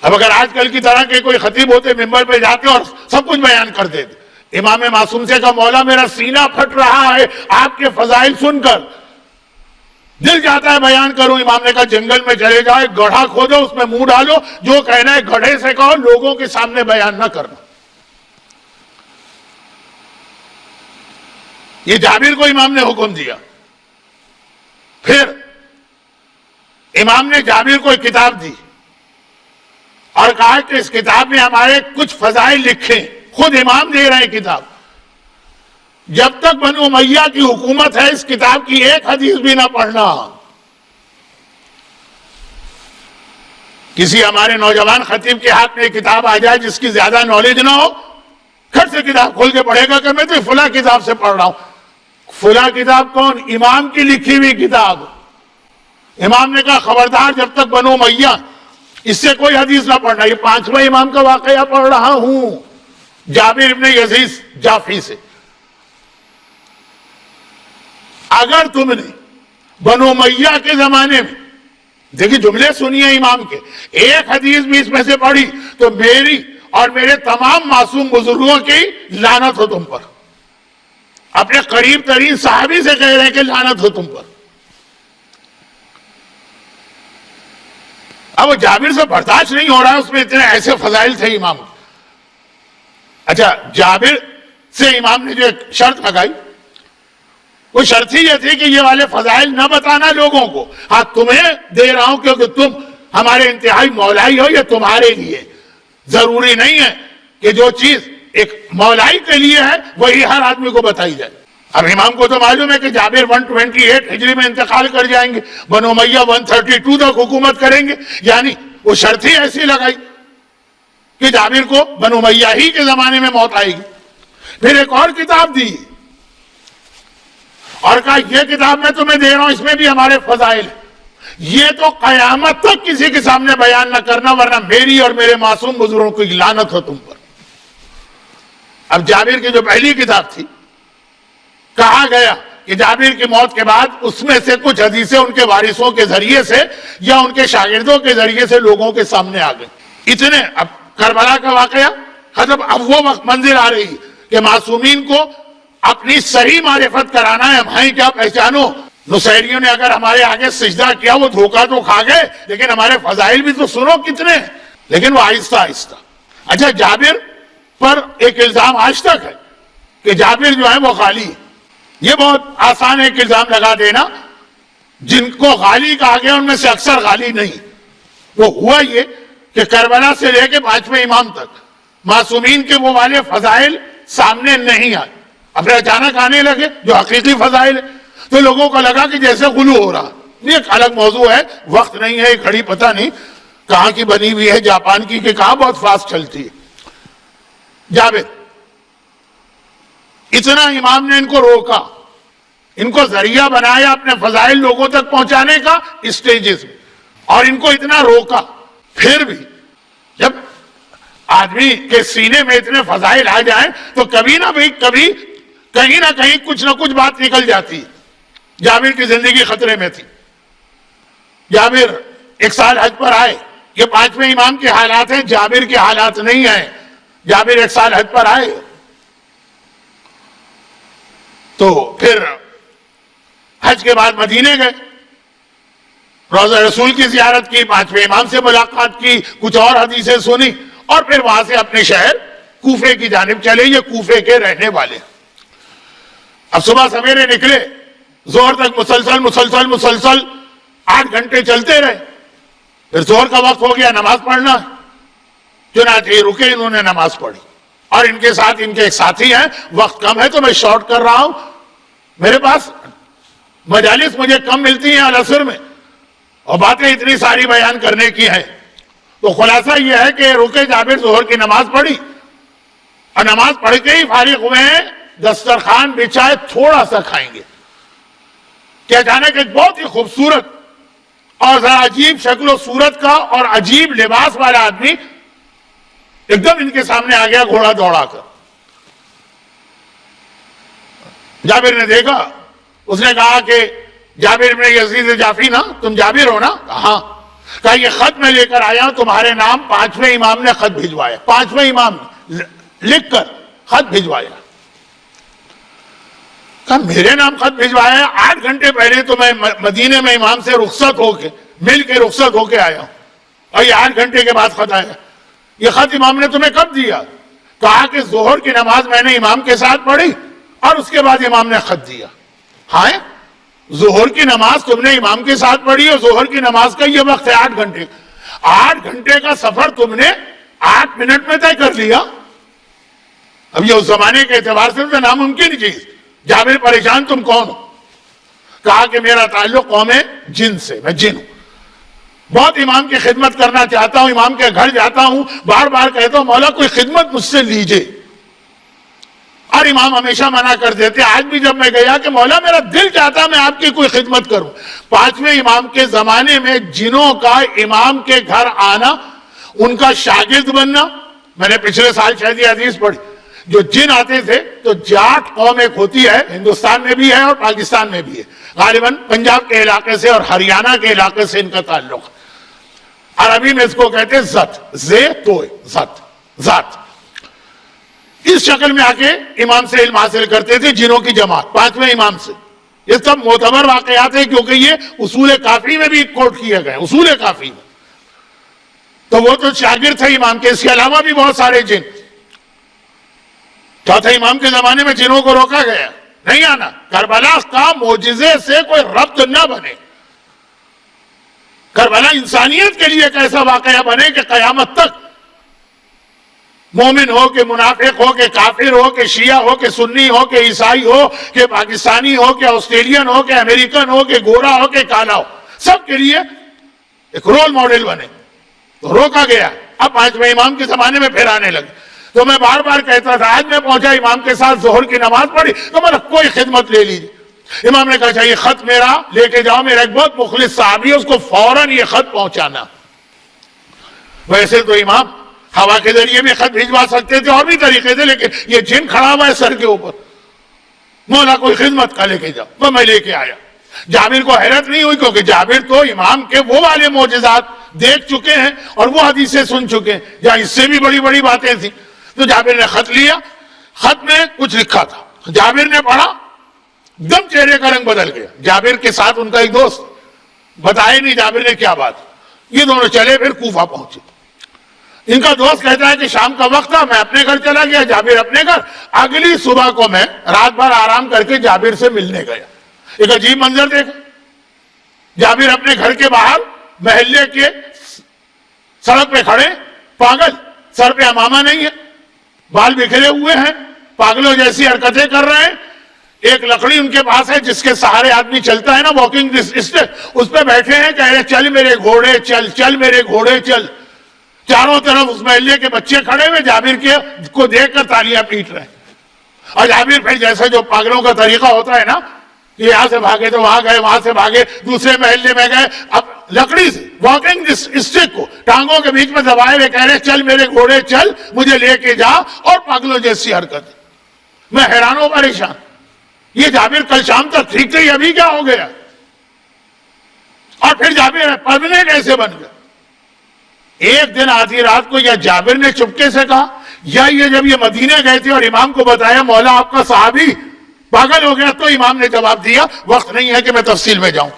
[SPEAKER 1] اب اگر آج کل کی طرح کے کوئی خطیب ہوتے ممبر پہ جاتے اور سب کچھ بیان کر دیتے، امام معصوم سے کہا مولا میرا سینہ پھٹ رہا ہے آپ کے فضائل سن کر، دل جاتا ہے بیان کروں. امام نے کہا جنگل میں چلے جاؤ، ایک گڑھا کھودو، اس میں منہ ڈالو، جو کہنا ہے گڑھے سے کہو، لوگوں کے سامنے بیان نہ کرنا. یہ جابر کو امام نے حکم دیا. پھر امام نے جابر کو ایک کتاب دی اور کہا کہ اس کتاب میں ہمارے کچھ فضائل لکھیں. خود امام دے رہے ہیں کتاب. جب تک بنو امیہ کی حکومت ہے اس کتاب کی ایک حدیث بھی نہ پڑھنا. کسی ہمارے نوجوان خطیب کے ہاتھ میں ایک کتاب آ جائے جس کی زیادہ نالج نہ ہو، کھٹ سے کتاب کھول کے پڑھے گا کہ میں تو فلاں کتاب سے پڑھ رہا ہوں. فلاں کتاب کون؟ امام کی لکھی ہوئی کتاب. امام نے کہا خبردار، جب تک بنو امیہ اس سے کوئی حدیث نہ پڑھنا. یہ پانچویں امام کا واقعہ پڑھ رہا ہوں، جابر ابن یزید جعفی سے. اگر تم نے بنو امیہ کے زمانے میں، دیکھیں جملے سنیے امام کے، ایک حدیث بھی اس میں سے پڑھی تو میری اور میرے تمام معصوم بزرگوں کی لعنت ہو تم پر. اپنے قریب ترین صحابی سے کہہ رہے ہیں کہ لعنت ہو تم پر. اب وہ جابر سے برداشت نہیں ہو رہا ہے، اس میں اتنے ایسے فضائل تھے امام کے. اچھا، جابر سے امام نے جو ایک شرط لگائی، وہ شرط ہی یہ تھی کہ یہ والے فضائل نہ بتانا لوگوں کو. ہاں تمہیں دے رہا ہوں کیونکہ تم ہمارے انتہائی مولائی ہو، یہ تمہارے لیے. ضروری نہیں ہے کہ جو چیز ایک مولائی کے لیے ہے وہی ہر آدمی کو بتائی جائے. اب امام کو تو معلوم ہے کہ جابر 128 ہجری میں انتقال کر جائیں گے، بنو امیہ 132 تک حکومت کریں گے، یعنی وہ شرط ہی ایسی لگائی کہ جابر کو بنو امیہ ہی کے زمانے میں موت آئے گی. پھر ایک اور کتاب دی اور کہا یہ کتاب میں تمہیں دے رہا ہوں، اس میں بھی ہمارے فضائل ہیں، یہ تو قیامت تک کسی کے سامنے بیان نہ کرنا ورنہ میری اور میرے معصوم بزرگوں کی لعنت ہو تم پر. اب جابر کی جو پہلی کتاب تھی، کہا گیا کہ جابر کی موت کے بعد اس میں سے کچھ حدیثیں ان کے وارثوں کے ذریعے سے یا ان کے شاگردوں کے ذریعے سے لوگوں کے سامنے آ گئے. اتنے اب کربلا کا واقعہ ختم. اب وہ وقت منزل آ رہی کہ معصومین کو اپنی صحیح معرفت کرانا ہے. ہمیں کیا پہچانو، نصیریوں نے اگر ہمارے آگے سجدہ کیا وہ دھوکہ تو کھا گئے، لیکن ہمارے فضائل بھی تو سنو کتنے. لیکن وہ آہستہ آہستہ. اچھا، جابر پر ایک الزام آج تک ہے کہ جابر جو ہے وہ غالی. یہ بہت آسان ہے ایک الزام لگا دینا. جن کو غالی کہا گیا ان میں سے اکثر غالی نہیں. وہ ہوا یہ کہ کربلا سے لے کے 5ویں امام تک معصومین کے وہ والے فضائل سامنے نہیں آئے. اب اچانک آنے لگے جو حقیقی فضائل ہے تو لوگوں کو لگا کہ جیسے غلو ہو رہا. یہ ایک الگ موضوع ہے، وقت نہیں ہے، ایک گھڑی پتہ نہیں کہاں کی بنی ہوئی ہے، جاپان کی کہ کہاں بہت فاسٹ چلتی ہے. جابر اتنا امام نے ان کو روکا, ان کو ذریعہ بنایا اپنے فضائل لوگوں تک پہنچانے کا اسٹیجز میں, اور ان کو اتنا روکا. پھر بھی جب آدمی کے سینے میں اتنے فضائل آ جائیں تو کبھی نہ کبھی کہیں نہ کہیں کچھ نہ کچھ بات نکل جاتی ہے. جابر کی زندگی خطرے میں تھی. جابر ایک سال حج پر آئے. یہ پانچویں امام کے حالات ہیں, جابر کے حالات نہیں ہیں. جابر ایک سال حج پر آئے تو پھر حج کے بعد مدینے گئے, روضہ رسول کی زیارت کی, پانچویں امام سے ملاقات کی, کچھ اور حدیثیں سنی, اور پھر وہاں سے اپنے شہر کوفے کی جانب چلے. یہ کوفے کے رہنے والے. اب صبح سویرے نکلے, زہر تک مسلسل 8 گھنٹے چلتے رہے. پھر زہر کا وقت ہو گیا, نماز پڑھنا. چنانچہ رکے, انہوں نے نماز پڑھی, اور ان کے ساتھ ان کے ایک ساتھی ہیں. وقت کم ہے تو میں شارٹ کر رہا ہوں, میرے پاس مجالس مجھے کم ملتی ہیں العصر میں, اور باتیں اتنی ساری بیان کرنے کی ہیں. تو خلاصہ یہ ہے کہ رکے جابر, ظہر کی نماز پڑھی, اور نماز پڑھ کے ہی فارغ ہوئے ہیں, دسترخوان بچھائے تھوڑا سا کھائیں گے کہ اچانک ایک بہت ہی خوبصورت اور ذرا عجیب شکل و صورت کا اور عجیب لباس والا آدمی ایک دم ان کے سامنے آ گیا, گھوڑا دوڑا کر. جابر نے دیکھا, اس نے کہا کہ جابر ابن یزید جعفی نا, تم جابر ہو نا؟ ہاں. کہا یہ خط میں لے کر آیا ہوں, تمہارے نام پانچویں امام نے خط بھجوایا. پانچویں امام نے لکھ کر خط بھجوایا. کہا میرے نام خط بھجوایا؟ 8 گھنٹے پہلے تو میں مدینے میں امام سے رخصت ہو کے مل کے رخصت ہو کے آیا ہوں, اور یہ 8 گھنٹے کے بعد خط آیا. یہ خط امام نے تمہیں کب دیا؟ کہا کہ ظہر کی نماز میں نے امام کے ساتھ پڑھی اور اس کے بعد امام نے خط دیا. ہاں, ظہر کی نماز تم نے امام کے ساتھ پڑھی, اور ظہر کی نماز کا یہ وقت ہے 8 گھنٹے. 8 گھنٹے کا سفر تم نے 8 منٹ میں طے کر لیا. اب یہ اس زمانے کے اعتبار سے ناممکن چیز. جابر پریشان, تم کون ہو؟ کہا کہ میرا تعلق قوم جن سے, میں جن ہوں, بہت امام کی خدمت کرنا چاہتا ہوں, امام کے گھر جاتا ہوں, بار بار کہتا ہوں مولا کوئی خدمت مجھ سے لیجئے, اور امام ہمیشہ منع کر دیتے. آج بھی جب میں گیا کہ مولا میرا دل چاہتا میں آپ کی کوئی خدمت کروں. پانچویں امام کے زمانے میں جنوں کا امام کے گھر آنا, ان کا شاگرد بننا, میں نے پچھلے سال شاید یہ حدیث پڑھی, جو جن آتے تھے تو جاٹ قوم ایک ہوتی ہے, ہندوستان میں بھی ہے اور پاکستان میں بھی ہے, غالباً پنجاب کے علاقے سے اور ہریانہ کے علاقے سے ان کا تعلق. عربی میں اس کو کہتے زت, زے توئے, زت, ذات. اس شکل میں آ کے امام سے علم حاصل کرتے تھے جنوں کی جماعت, پانچویں امام سے. یہ سب معتبر واقعات ہیں کیونکہ یہ اصول کافی میں بھی کوٹ کیے گئے, اصول کافی میں. تو وہ تو شاگرد تھے امام کے, اس کے علاوہ بھی بہت سارے جن. چوتھے امام کے زمانے میں جنوں کو روکا گیا نہیں آنا. کربلا کا معجزے سے کوئی ربط نہ بنے, کربلا انسانیت کے لیے ایک ایسا واقعہ بنے کہ قیامت تک مومن ہو کہ منافق ہو کہ کافر ہو کہ شیعہ ہو کہ سنی ہو کہ عیسائی ہو کہ پاکستانی ہو کہ آسٹریلین ہو کہ امریکن ہو کہ گورا ہو کہ کالا ہو, سب کے لیے ایک رول ماڈل بنے. تو روکا گیا. اب پانچویں امام کے زمانے میں پھر آنے لگے. تو میں بار بار کہتا تھا, آج میں پہنچا امام کے ساتھ ظہر کی نماز پڑھی تو میں نے کوئی خدمت لے لیجیے. امام نے کہا چاہیے خط میرا لے کے جاؤ, میرا ایک بہت مخلص صحابی ہے, اس کو فوراً یہ خط پہنچانا. ویسے تو امام ہوا کے ذریعے بھی خط بھیجوا سکتے تھے اور بھی طریقے تھے, لیکن یہ جن کھڑا ہوا ہے سر کے اوپر, مولا کوئی خدمت کا لے کے جاؤ. میں لے کے آیا. جابر کو حیرت نہیں ہوئی کیونکہ جابر تو امام کے وہ والے معجزات دیکھ چکے ہیں اور وہ حدیثیں سن چکے ہیں جہاں اس سے بھی بڑی بڑی باتیں تھیں. تو جابر نے خط لیا, خط میں کچھ لکھا تھا, جابر نے پڑھا, دم چہرے کا رنگ بدل گیا. جابر کے ساتھ ان کا ایک دوست, بتائے نہیں جابر نے کیا بات. یہ دونوں چلے پھر کوفہ پہنچے. ان کا دوست کہتا ہے کہ شام کا وقت تھا, میں اپنے گھر چلا گیا, جابر اپنے گھر. اگلی صبح کو میں رات بھر آرام کر کے جابر سے ملنے گیا. ایک عجیب منظر دیکھا, جابر اپنے گھر کے باہر محلے کے سڑک پہ کھڑے, پاگل, سر پہ عمامہ نہیں ہے, بال بکھرے ہوئے ہیں, پاگلوں جیسی حرکتیں کر رہے ہیں. ایک لکڑی ان کے پاس ہے جس کے سہارے آدمی چلتا ہے نا, واکنگ اسٹک, اس پہ بیٹھے ہیں, کہہ رہے چل میرے گھوڑے چل, چل میرے گھوڑے چل. چاروں طرف اس محلے کے بچے کھڑے ہوئے جابر کے کو دیکھ کر تالیاں پیٹ رہے ہیں. اور جابر پھر جیسا جو پاگلوں کا طریقہ ہوتا ہے نا، کہ یہاں سے بھاگے تو وہاں گئے، وہاں سے بھاگے دوسرے محلے میں گئے، اب لکڑی سے واکنگ اسٹک کو ٹانگوں کے بیچ میں دبائے ہوئے کہہ رہے چل میرے گھوڑے چل، مجھے لے کے جا، اور پاگلوں جیسی حرکت۔ میں حیران ہوں پریشان، یہ جابر کل شام تک ٹھیک تھے، ابھی کیا ہو گیا؟ اور پھر جابر پڑھنے کیسے بن گئے؟ ایک دن آدھی رات کو یا جابر نے چپکے سے کہا، یا یہ جب یہ مدینے گئے تھے اور امام کو بتایا مولا آپ کا صحابی پاگل ہو گیا، تو امام نے جواب دیا، وقت نہیں ہے کہ میں تفصیل میں جاؤں۔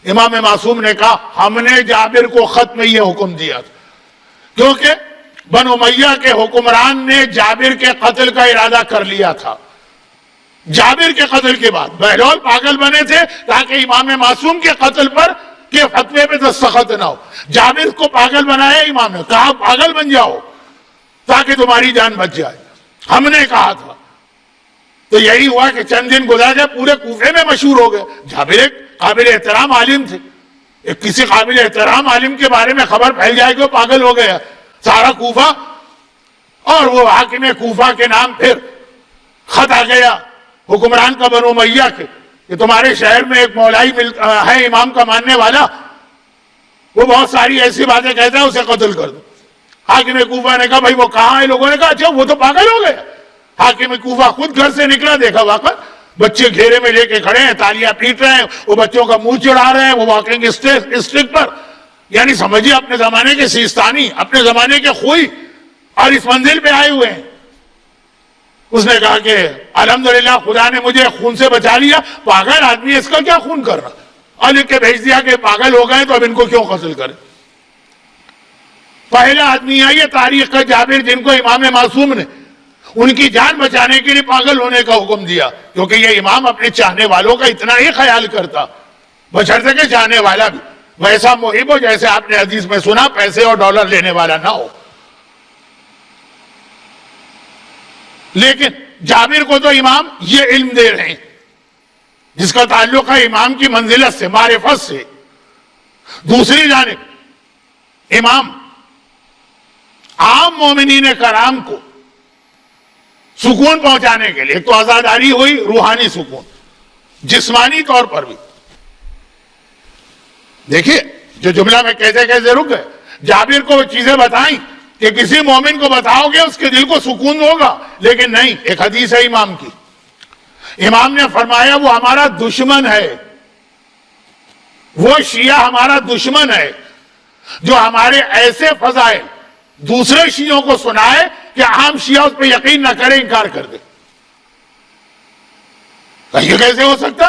[SPEAKER 1] امام معصوم نے کہا ہم نے جابر کو خط میں یہ حکم دیا تھا، کیونکہ بنو امیہ کے حکمران نے جابر کے قتل کا ارادہ کر لیا تھا۔ جابر کے قتل کے بعد بہلول پاگل بنے تھے تاکہ امام معصوم کے قتل پر کے فتوے پہ دستخط نہ ہو۔ جابر کو پاگل بنایا امام نے، کہا پاگل بن جاؤ تاکہ تمہاری جان بچ جائے، ہم نے کہا تھا۔ تو یہی ہوا کہ چند دن گزر گئے، پورے کوفے میں مشہور ہو گئے۔ جابر ایک قابل احترام عالم تھے، ایک کسی قابل احترام عالم کے بارے میں خبر پھیل جائے کہ وہ پاگل ہو گیا، سارا کوفہ اور وہ حاکم کوفہ کے نام پھر خط آ گیا حکمران کا بنو امیہ کے کہ تمہارے شہر میں ایک مولائی ہے امام کا ماننے والا، وہ بہت ساری ایسی باتیں کہتا ہے، اسے قتل کر دو۔ حاکم کوفہ نے کہا بھائی وہ کہاں ہے؟ لوگوں نے کہا اچھا وہ تو پاگل ہو گیا۔ حاکم کوفہ خود گھر سے نکلا، دیکھا واقعہ بچے گھیرے میں لے کے کھڑے ہیں، تالیاں پیٹ رہے ہیں، وہ بچوں کا منہ چڑھا رہے ہیں، وہ واکنگ اسٹک پر، یعنی سمجھیے اپنے زمانے کے سیستانی، اپنے زمانے کے خوئی، اور اس منزل پہ آئے ہوئے ہیں۔ اس نے کہا کہ الحمدللہ خدا نے مجھے خون سے بچا لیا، پاگل آدمی اس کا کیا خون کرنا، اور لکھ کے بھیج دیا کہ پاگل ہو گئے تو اب ان کو کیوں قتل کریں۔ پہلا آدمی ہے یہ تاریخ کا جابر جن کو امام معصوم نے ان کی جان بچانے کے لیے پاگل ہونے کا حکم دیا، کیونکہ یہ امام اپنے چاہنے والوں کا اتنا ہی خیال کرتا، بشرطے کہ چاہنے والا بھی ویسا محب ہو جیسے آپ نے حدیث میں سنا، پیسے اور ڈالر لینے والا نہ ہو۔ لیکن جابر کو تو امام یہ علم دے رہے ہیں جس کا تعلق ہے امام کی منزلت سے، معرفت سے۔ دوسری جانب امام عام مومنین کرام کو سکون پہنچانے کے لیے، ایک تو آزاداری ہوئی، روحانی سکون، جسمانی طور پر بھی۔ دیکھیے جو جملہ میں کہتے کہتے رک گئے، جابر کو وہ چیزیں بتائیں کہ کسی مومن کو بتاؤ گے اس کے دل کو سکون ہوگا، لیکن نہیں، ایک حدیث ہے امام کی، امام نے فرمایا وہ ہمارا دشمن ہے، وہ شیعہ ہمارا دشمن ہے جو ہمارے ایسے فضائل دوسرے شیعوں کو سنائے کہ عام شیعہ اس پہ یقین نہ کرے، انکار کر دے۔ یہ کیسے ہو سکتا؟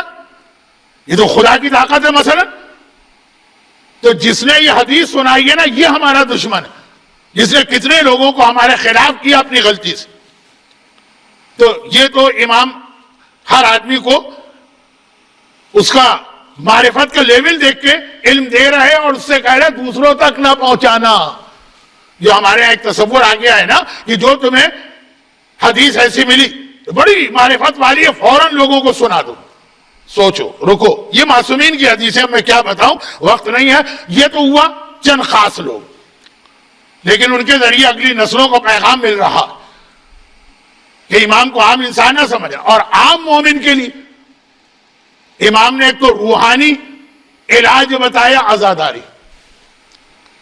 [SPEAKER 1] یہ تو خدا کی طاقت ہے مثلا۔ تو جس نے یہ حدیث سنائی ہے نا، یہ ہمارا دشمن ہے، جس نے کتنے لوگوں کو ہمارے خلاف کیا اپنی غلطی سے۔ تو یہ تو امام ہر آدمی کو اس کا معرفت کا لیول دیکھ کے علم دے رہے اور اس سے کہہ رہے دوسروں تک نہ پہنچانا۔ جو ہمارے یہاں ایک تصور آ گیا ہے نا کہ جو تمہیں حدیث ایسی ملی بڑی معرفت والی ہے، فوراً لوگوں کو سنا دو۔ سوچو، رکو، یہ معصومین کی حدیث ہے، میں کیا بتاؤں، وقت نہیں ہے۔ یہ تو ہوا چند خاص لوگ، لیکن ان کے ذریعے اگلی نسلوں کو پیغام مل رہا کہ امام کو عام انسان نہ سمجھا۔ اور عام مومن کے لیے امام نے ایک تو روحانی علاج بتایا، عزاداری،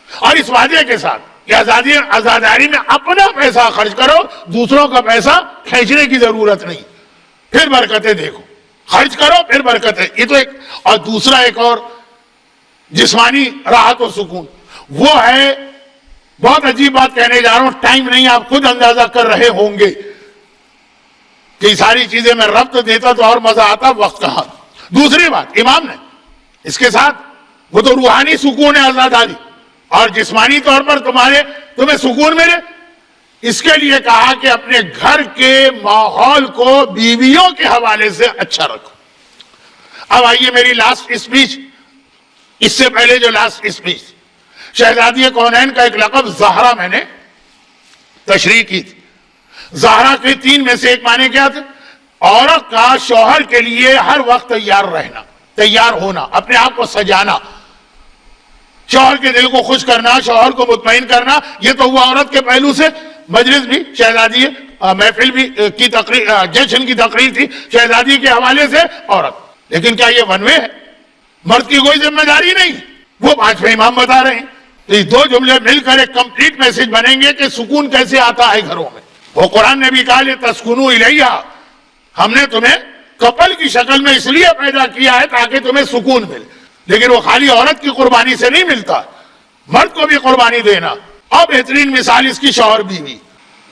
[SPEAKER 1] اور اس وعدے کے ساتھ کہ عزاداری میں اپنا پیسہ خرچ کرو، دوسروں کا پیسہ کھینچنے کی ضرورت نہیں، پھر برکتیں دیکھو، خرچ کرو پھر برکتیں۔ یہ تو ایک، اور دوسرا ایک اور جسمانی راحت و سکون، وہ ہے، بہت عجیب بات کہنے جا رہا ہوں، ٹائم نہیں، آپ خود اندازہ کر رہے ہوں گے کہ یہ ساری چیزیں میں ربط دیتا تو اور مزہ آتا، وقت کہاں۔ دوسری بات امام نے اس کے ساتھ، وہ تو روحانی سکون ہے عزاداری، اور جسمانی طور پر تمہیں سکون ملے، اس کے لیے کہا کہ اپنے گھر کے ماحول کو بیویوں کے حوالے سے اچھا رکھو۔ اب آئیے میری لاسٹ اسپیچ، اس سے پہلے جو لاسٹ اسپیچ، شہزادی کونین کا ایک لقب زہرا میں نے تشریح کی تھی۔ زہرا کے 3 میں سے ایک معنی کیا تھے؟ عورت کا شوہر کے لیے ہر وقت تیار رہنا، تیار ہونا، اپنے آپ کو سجانا، شوہر کے دل کو خوش کرنا، شوہر کو مطمئن کرنا۔ یہ تو ہوا عورت کے پہلو سے۔ مجلس بھی شہزادی محفل بھی کی تقریر، جشن کی تقریر تھی شہزادی کے حوالے سے عورت. لیکن کیا یہ ون وے ہے؟ مرد کی کوئی ذمہ داری نہیں. وہ پانچویں امام بتا رہے ہیں. تو یہ دو جملے مل کر ایک کمپلیٹ میسج بنیں گے کہ سکون کیسے آتا ہے گھروں میں. وہ قرآن نے بھی کہا لِتَسْكُنُوا إِلَيْهَا، ہم نے تمہیں کپل کی شکل میں اس لیے پیدا کیا ہے تاکہ تمہیں سکون ملے. لیکن وہ خالی عورت کی قربانی سے نہیں ملتا، مرد کو بھی قربانی دینا. اور بہترین مثال اس کی شوہر بیوی.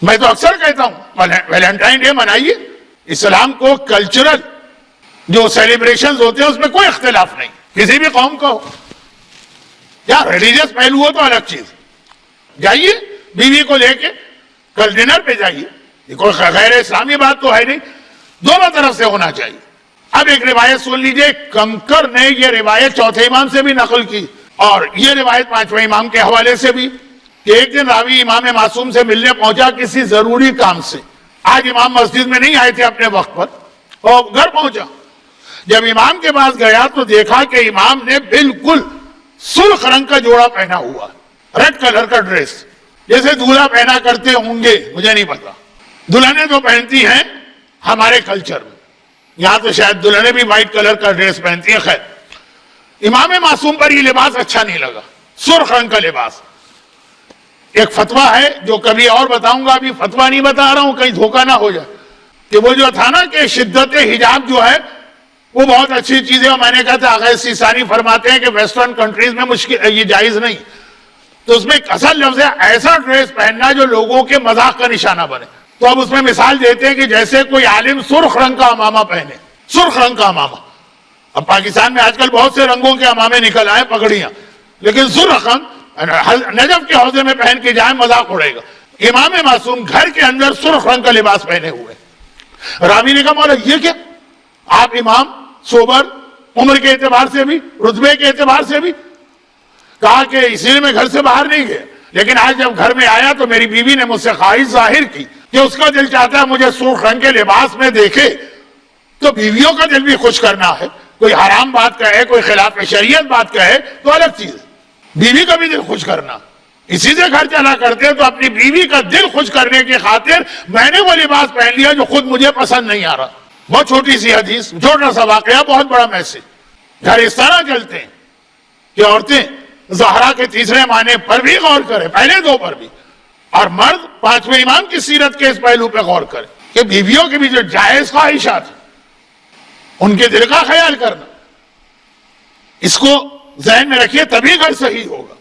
[SPEAKER 1] میں تو اکثر کہتا ہوں ویلنٹائن ڈے منائیے. اسلام کو کلچرل جو سیلیبریشنز ہوتے ہیں اس میں کوئی اختلاف نہیں کسی بھی قوم کا ہو. یا ریلیجس پہلو ہو تو الگ چیز. جائیے بیوی کو لے کے کل ڈنر پہ جائیے. یہ کوئی غیر اسلامی بات تو ہے نہیں، دونوں طرف سے ہونا چاہیے. اب ایک روایت سن لیجئے، کمکر نے یہ روایت چوتھے امام سے بھی نقل کی اور یہ روایت پانچویں امام کے حوالے سے بھی، کہ ایک دن راوی امام معصوم سے ملنے پہنچا کسی ضروری کام سے. آج امام مسجد میں نہیں آئے تھے اپنے وقت پر اور گھر پہنچا. جب امام کے پاس گیا تو دیکھا کہ امام نے بالکل سرخ رنگ کا جوڑا پہنا ہوا، ریڈ کلر کا ڈریس، جیسے دولہا پہنا کرتے ہوں گے، مجھے نہیں پتا. دلہنیں تو پہنتی ہیں ہمارے کلچر میں، یہاں تو شاید دلہنیں بھی وائٹ کلر کا ڈریس پہنتی ہیں. خیر، امام معصوم پر یہ لباس اچھا نہیں لگا، سرخ رنگ کا لباس. ایک فتویٰ ہے جو کبھی اور بتاؤں گا، ابھی فتویٰ نہیں بتا رہا ہوں کہیں دھوکہ نہ ہو جائے، کہ وہ جو تھا نا کہ شدت حجاب جو ہے وہ بہت اچھی چیز ہے. اور میں نے کہا تھا آغا سیستانی فرماتے ہیں کہ ویسٹرن کنٹریز میں مشکل یہ جائز نہیں. تو اس میں ایک اصل لفظ ہے ایسا ڈریس پہننا جو لوگوں کے مذاق کا نشانہ بنے. تو اب اس میں مثال دیتے ہیں کہ جیسے کوئی عالم سرخ رنگ کا امامہ پہنے، سرخ رنگ کا امامہ. اب پاکستان میں آج کل بہت سے رنگوں کے امامے نکل آئے، پگڑیاں، لیکن سرخ رنگ نجف کے حوضے میں پہن کے جائیں مذاق اڑے گا. امام معصوم گھر کے اندر سرخ رنگ کا لباس پہنے ہوئے. راوی نے کہا مولا یہ کیا؟ آپ امام سوبر، عمر کے اعتبار سے بھی، رتبے کے اعتبار سے بھی. کہا کہ اسی لیے میں گھر سے باہر نہیں گیا، لیکن آج جب گھر میں آیا تو میری بیوی نے مجھ سے خواہش ظاہر کی کہ اس کا دل چاہتا ہے مجھے سرخ رنگ کے لباس میں دیکھے. تو بیویوں کا دل بھی خوش کرنا ہے، کوئی حرام بات کہے، کوئی خلاف شریعت بات کہے تو الگ چیز، بیوی کا بھی دل خوش کرنا. اسی سے گھر چلا کرتے ہیں تو اپنی بیوی کا دل خوش کرنے کی خاطر میں نے وہ لباس پہن لیا جو خود مجھے پسند نہیں آ رہا. بہت چھوٹی سی حدیث، چھوٹا سا واقعہ، بہت بڑا میسج. گھر اس طرح چلتے ہیں کہ عورتیں زہرا کے تیسرے معنی پر بھی غور کریں، پہلے دو پر بھی، اور مرد پانچویں امام کی سیرت کے اس پہلو پہ غور کریں کہ بیویوں کے بھی جو جائز خواہشات ہیں ان کے دل کا خیال کرنا. اس کو ذہن میں رکھیے تبھی گھر صحیح ہوگا.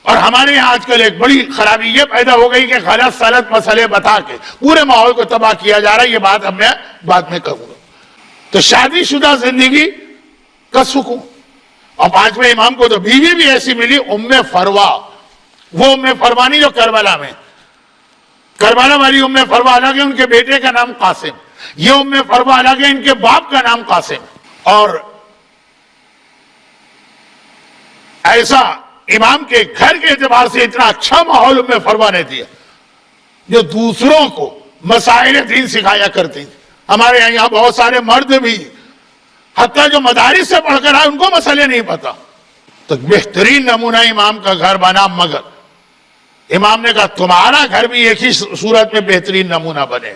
[SPEAKER 1] اور ہمارے یہاں آج کل ایک بڑی خرابی یہ پیدا ہو گئی کہ غلط سلط مسئلے بتا کے پورے ماحول کو تباہ کیا جا رہا ہے. یہ بات اب میں بعد میں کہوں گا. تو شادی شدہ زندگی کا سکون. اور پانچویں امام کو تو بیوی بھی ایسی ملی، ام فروا. وہ ام فروا نہیں جو کربلا میں، کربلا والی ام فروا الگ ہے، ان کے بیٹے کا نام قاسم. یہ ام فروا الگ ہے، ان کے باپ کا نام قاسم. اور ایسا امام کے گھر کے اعتبار سے اتنا اچھا ماحول ام فروا نے دیا جو دوسروں کو مسائل دین سکھایا کرتی. ہمارے یہاں بہت سارے مرد بھی حتیٰ جو مدارس سے پڑھ کر آئے ان کو مسئلے نہیں پتا. تو بہترین نمونہ امام کا گھر بنا. مگر امام نے کہا تمہارا گھر بھی ایک ہی صورت میں بہترین نمونہ بنے،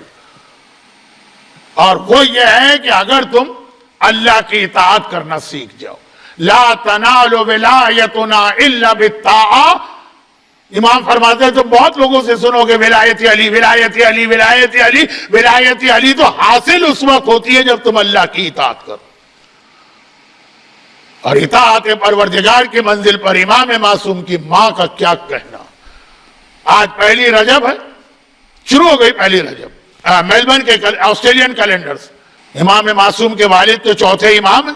[SPEAKER 1] اور وہ یہ ہے کہ اگر تم اللہ کی اطاعت کرنا سیکھ جاؤ. لا تنالوا ولایتنا الا بالطاعہ. امام فرماتے ہیں تم بہت لوگوں سے سنو گے ولایت علی، ولایت علی، ولایت علی. ولایت علی تو حاصل اس وقت ہوتی ہے جب تم اللہ کی اطاعت کرو. اور اطاعت پروردگار کی منزل پر امام معصوم کی ماں کا کیا کہنا. آج پہلی رجب ہے، شروع ہو گئی پہلی رجب. میلبرن کے آسٹریلین کیلنڈرز. امام معصوم کے والد تو چوتھے امام ہیں،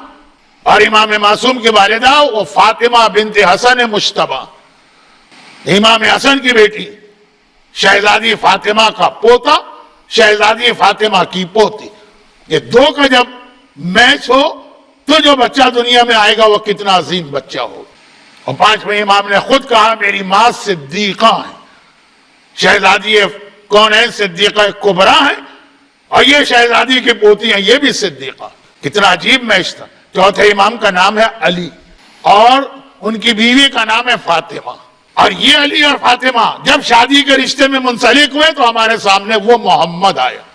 [SPEAKER 1] اور امام معصوم کی والدہ وہ فاطمہ بنت حسن مجتبی، امام حسن کی بیٹی، شہزادی فاطمہ کا پوتا، شہزادی فاطمہ کی پوتی. یہ دو کا جب میچ ہو تو جو بچہ دنیا میں آئے گا وہ کتنا عظیم بچہ ہو. اور پانچویں امام نے خود کہا میری ماں صدیقہ ہے، شہزادی کونین صدیقہ کبریٰ ہے، اور یہ شہزادی کی پوتی ہیں یہ بھی صدیقہ. کتنا عجیب میچ تھا. چوتھے امام کا نام ہے علی اور ان کی بیوی کا نام ہے فاطمہ. اور یہ علی اور فاطمہ جب شادی کے رشتے میں منسلک ہوئے تو ہمارے سامنے وہ محمد آیا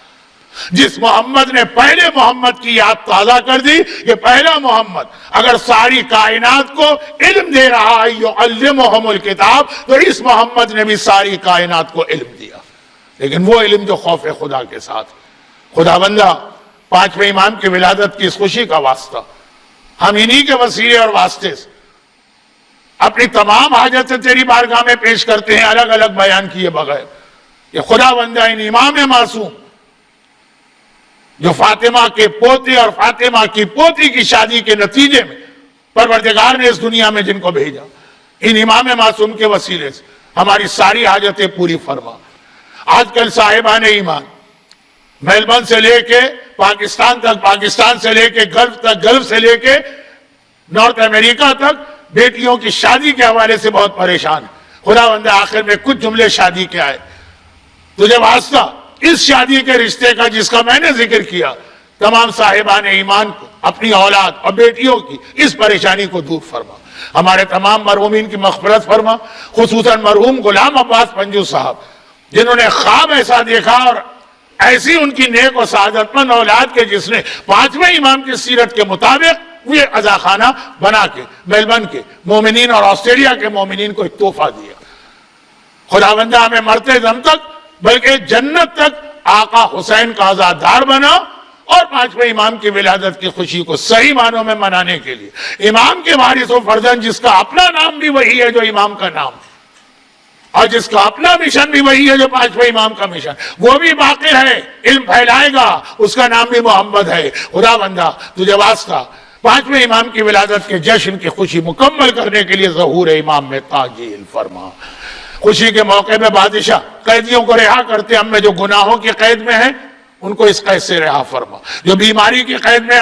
[SPEAKER 1] جس محمد نے پہلے محمد کی یاد تازہ کر دی. یہ پہلا محمد اگر ساری کائنات کو علم دے رہا ہے یعلمہم الکتاب، تو اس محمد نے بھی ساری کائنات کو علم دیا، لیکن وہ علم جو خوف خدا کے ساتھ. خدا بندہ پانچویں امام کی ولادت کی اس خوشی کا واسطہ ہم انہی کے وسیلے اور واسطے سے اپنی تمام حاجتیں تیری بارگاہ میں پیش کرتے ہیں، الگ الگ بیان کیے بغیر. یہ خدا بندہ ان امام معصوم جو فاطمہ کے پوتے اور فاطمہ کی پوتی کی شادی کے نتیجے میں پروردگار نے اس دنیا میں جن کو بھیجا، ان امام معصوم کے وسیلے سے ہماری ساری حاجتیں پوری فرما. آج کل صاحبان ایمان میلبرن سے لے کے پاکستان تک، پاکستان سے لے کے گلف تک، گلف سے لے کے نارتھ امریکہ تک بیٹیوں کی شادی کے حوالے سے بہت پریشان ہے. خدا بندہ آخر میں کچھ جملے شادی کے آئے. تجھے واسطہ اس شادی کے رشتے کا جس کا میں نے ذکر کیا، تمام صاحبان ایمان کو، اپنی اولاد اور بیٹیوں کی اس پریشانی کو دور فرما. ہمارے تمام مرحومین کی مغفرت فرما، خصوصاً مرحوم غلام عباس پنجو صاحب جنہوں نے خواب ایسا دیکھا اور ایسی ان کی نیک و سعادت مند اولاد کے جس نے پانچویں امام کی سیرت کے مطابق یہ عزاخانہ بنا کے میلبرن کے مومنین اور آسٹریلیا کے مومنین کو ایک تحفہ دیا. خدا بندہ ہمیں مرتے دم تک بلکہ جنت تک آقا حسین کا عزادار بنا، اور پانچویں امام کی ولادت کی خوشی کو صحیح معنوں میں منانے کے لیے امام کے وارث و فرزند جس کا اپنا نام بھی وہی ہے جو امام کا نام ہے، اور جس کا اپنا مشن بھی وہی ہے جو پانچویں امام کا مشن، وہ بھی باقی ہے، علم پھیلائے گا، اس کا نام بھی محمد ہے. خدا بندہ تجھے واسطہ پانچویں امام کی ولادت کے جشن کی خوشی مکمل کرنے کے لیے ظہور امام میں تعجیل فرما. خوشی کے موقع میں بادشاہ قیدیوں کو رہا کرتے، ہم میں جو گناہوں کی قید میں ہیں ان کو اس قید سے رہا فرما، جو بیماری کی قید میں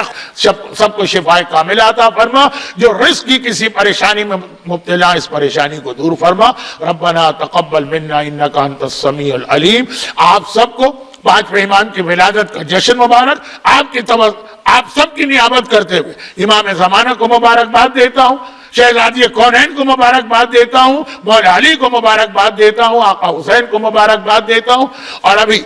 [SPEAKER 1] سب کو شفا کاملہ عطا فرما، جو رزق کی کسی پریشانی میں مبتلا اس پریشانی کو دور فرما. ربنا تقبل منا انک انت السمیع العلیم. آپ سب کو پانچویں امام کی ولادت کا جشن مبارک. آپ سب کی نیابت کرتے ہوئے امام زمانہ کو مبارکباد دیتا ہوں، شہزادی کونین کو مبارکباد دیتا ہوں، مولا علی کو مبارکباد دیتا ہوں، آقا حسین کو مبارکباد دیتا ہوں. اور ابھی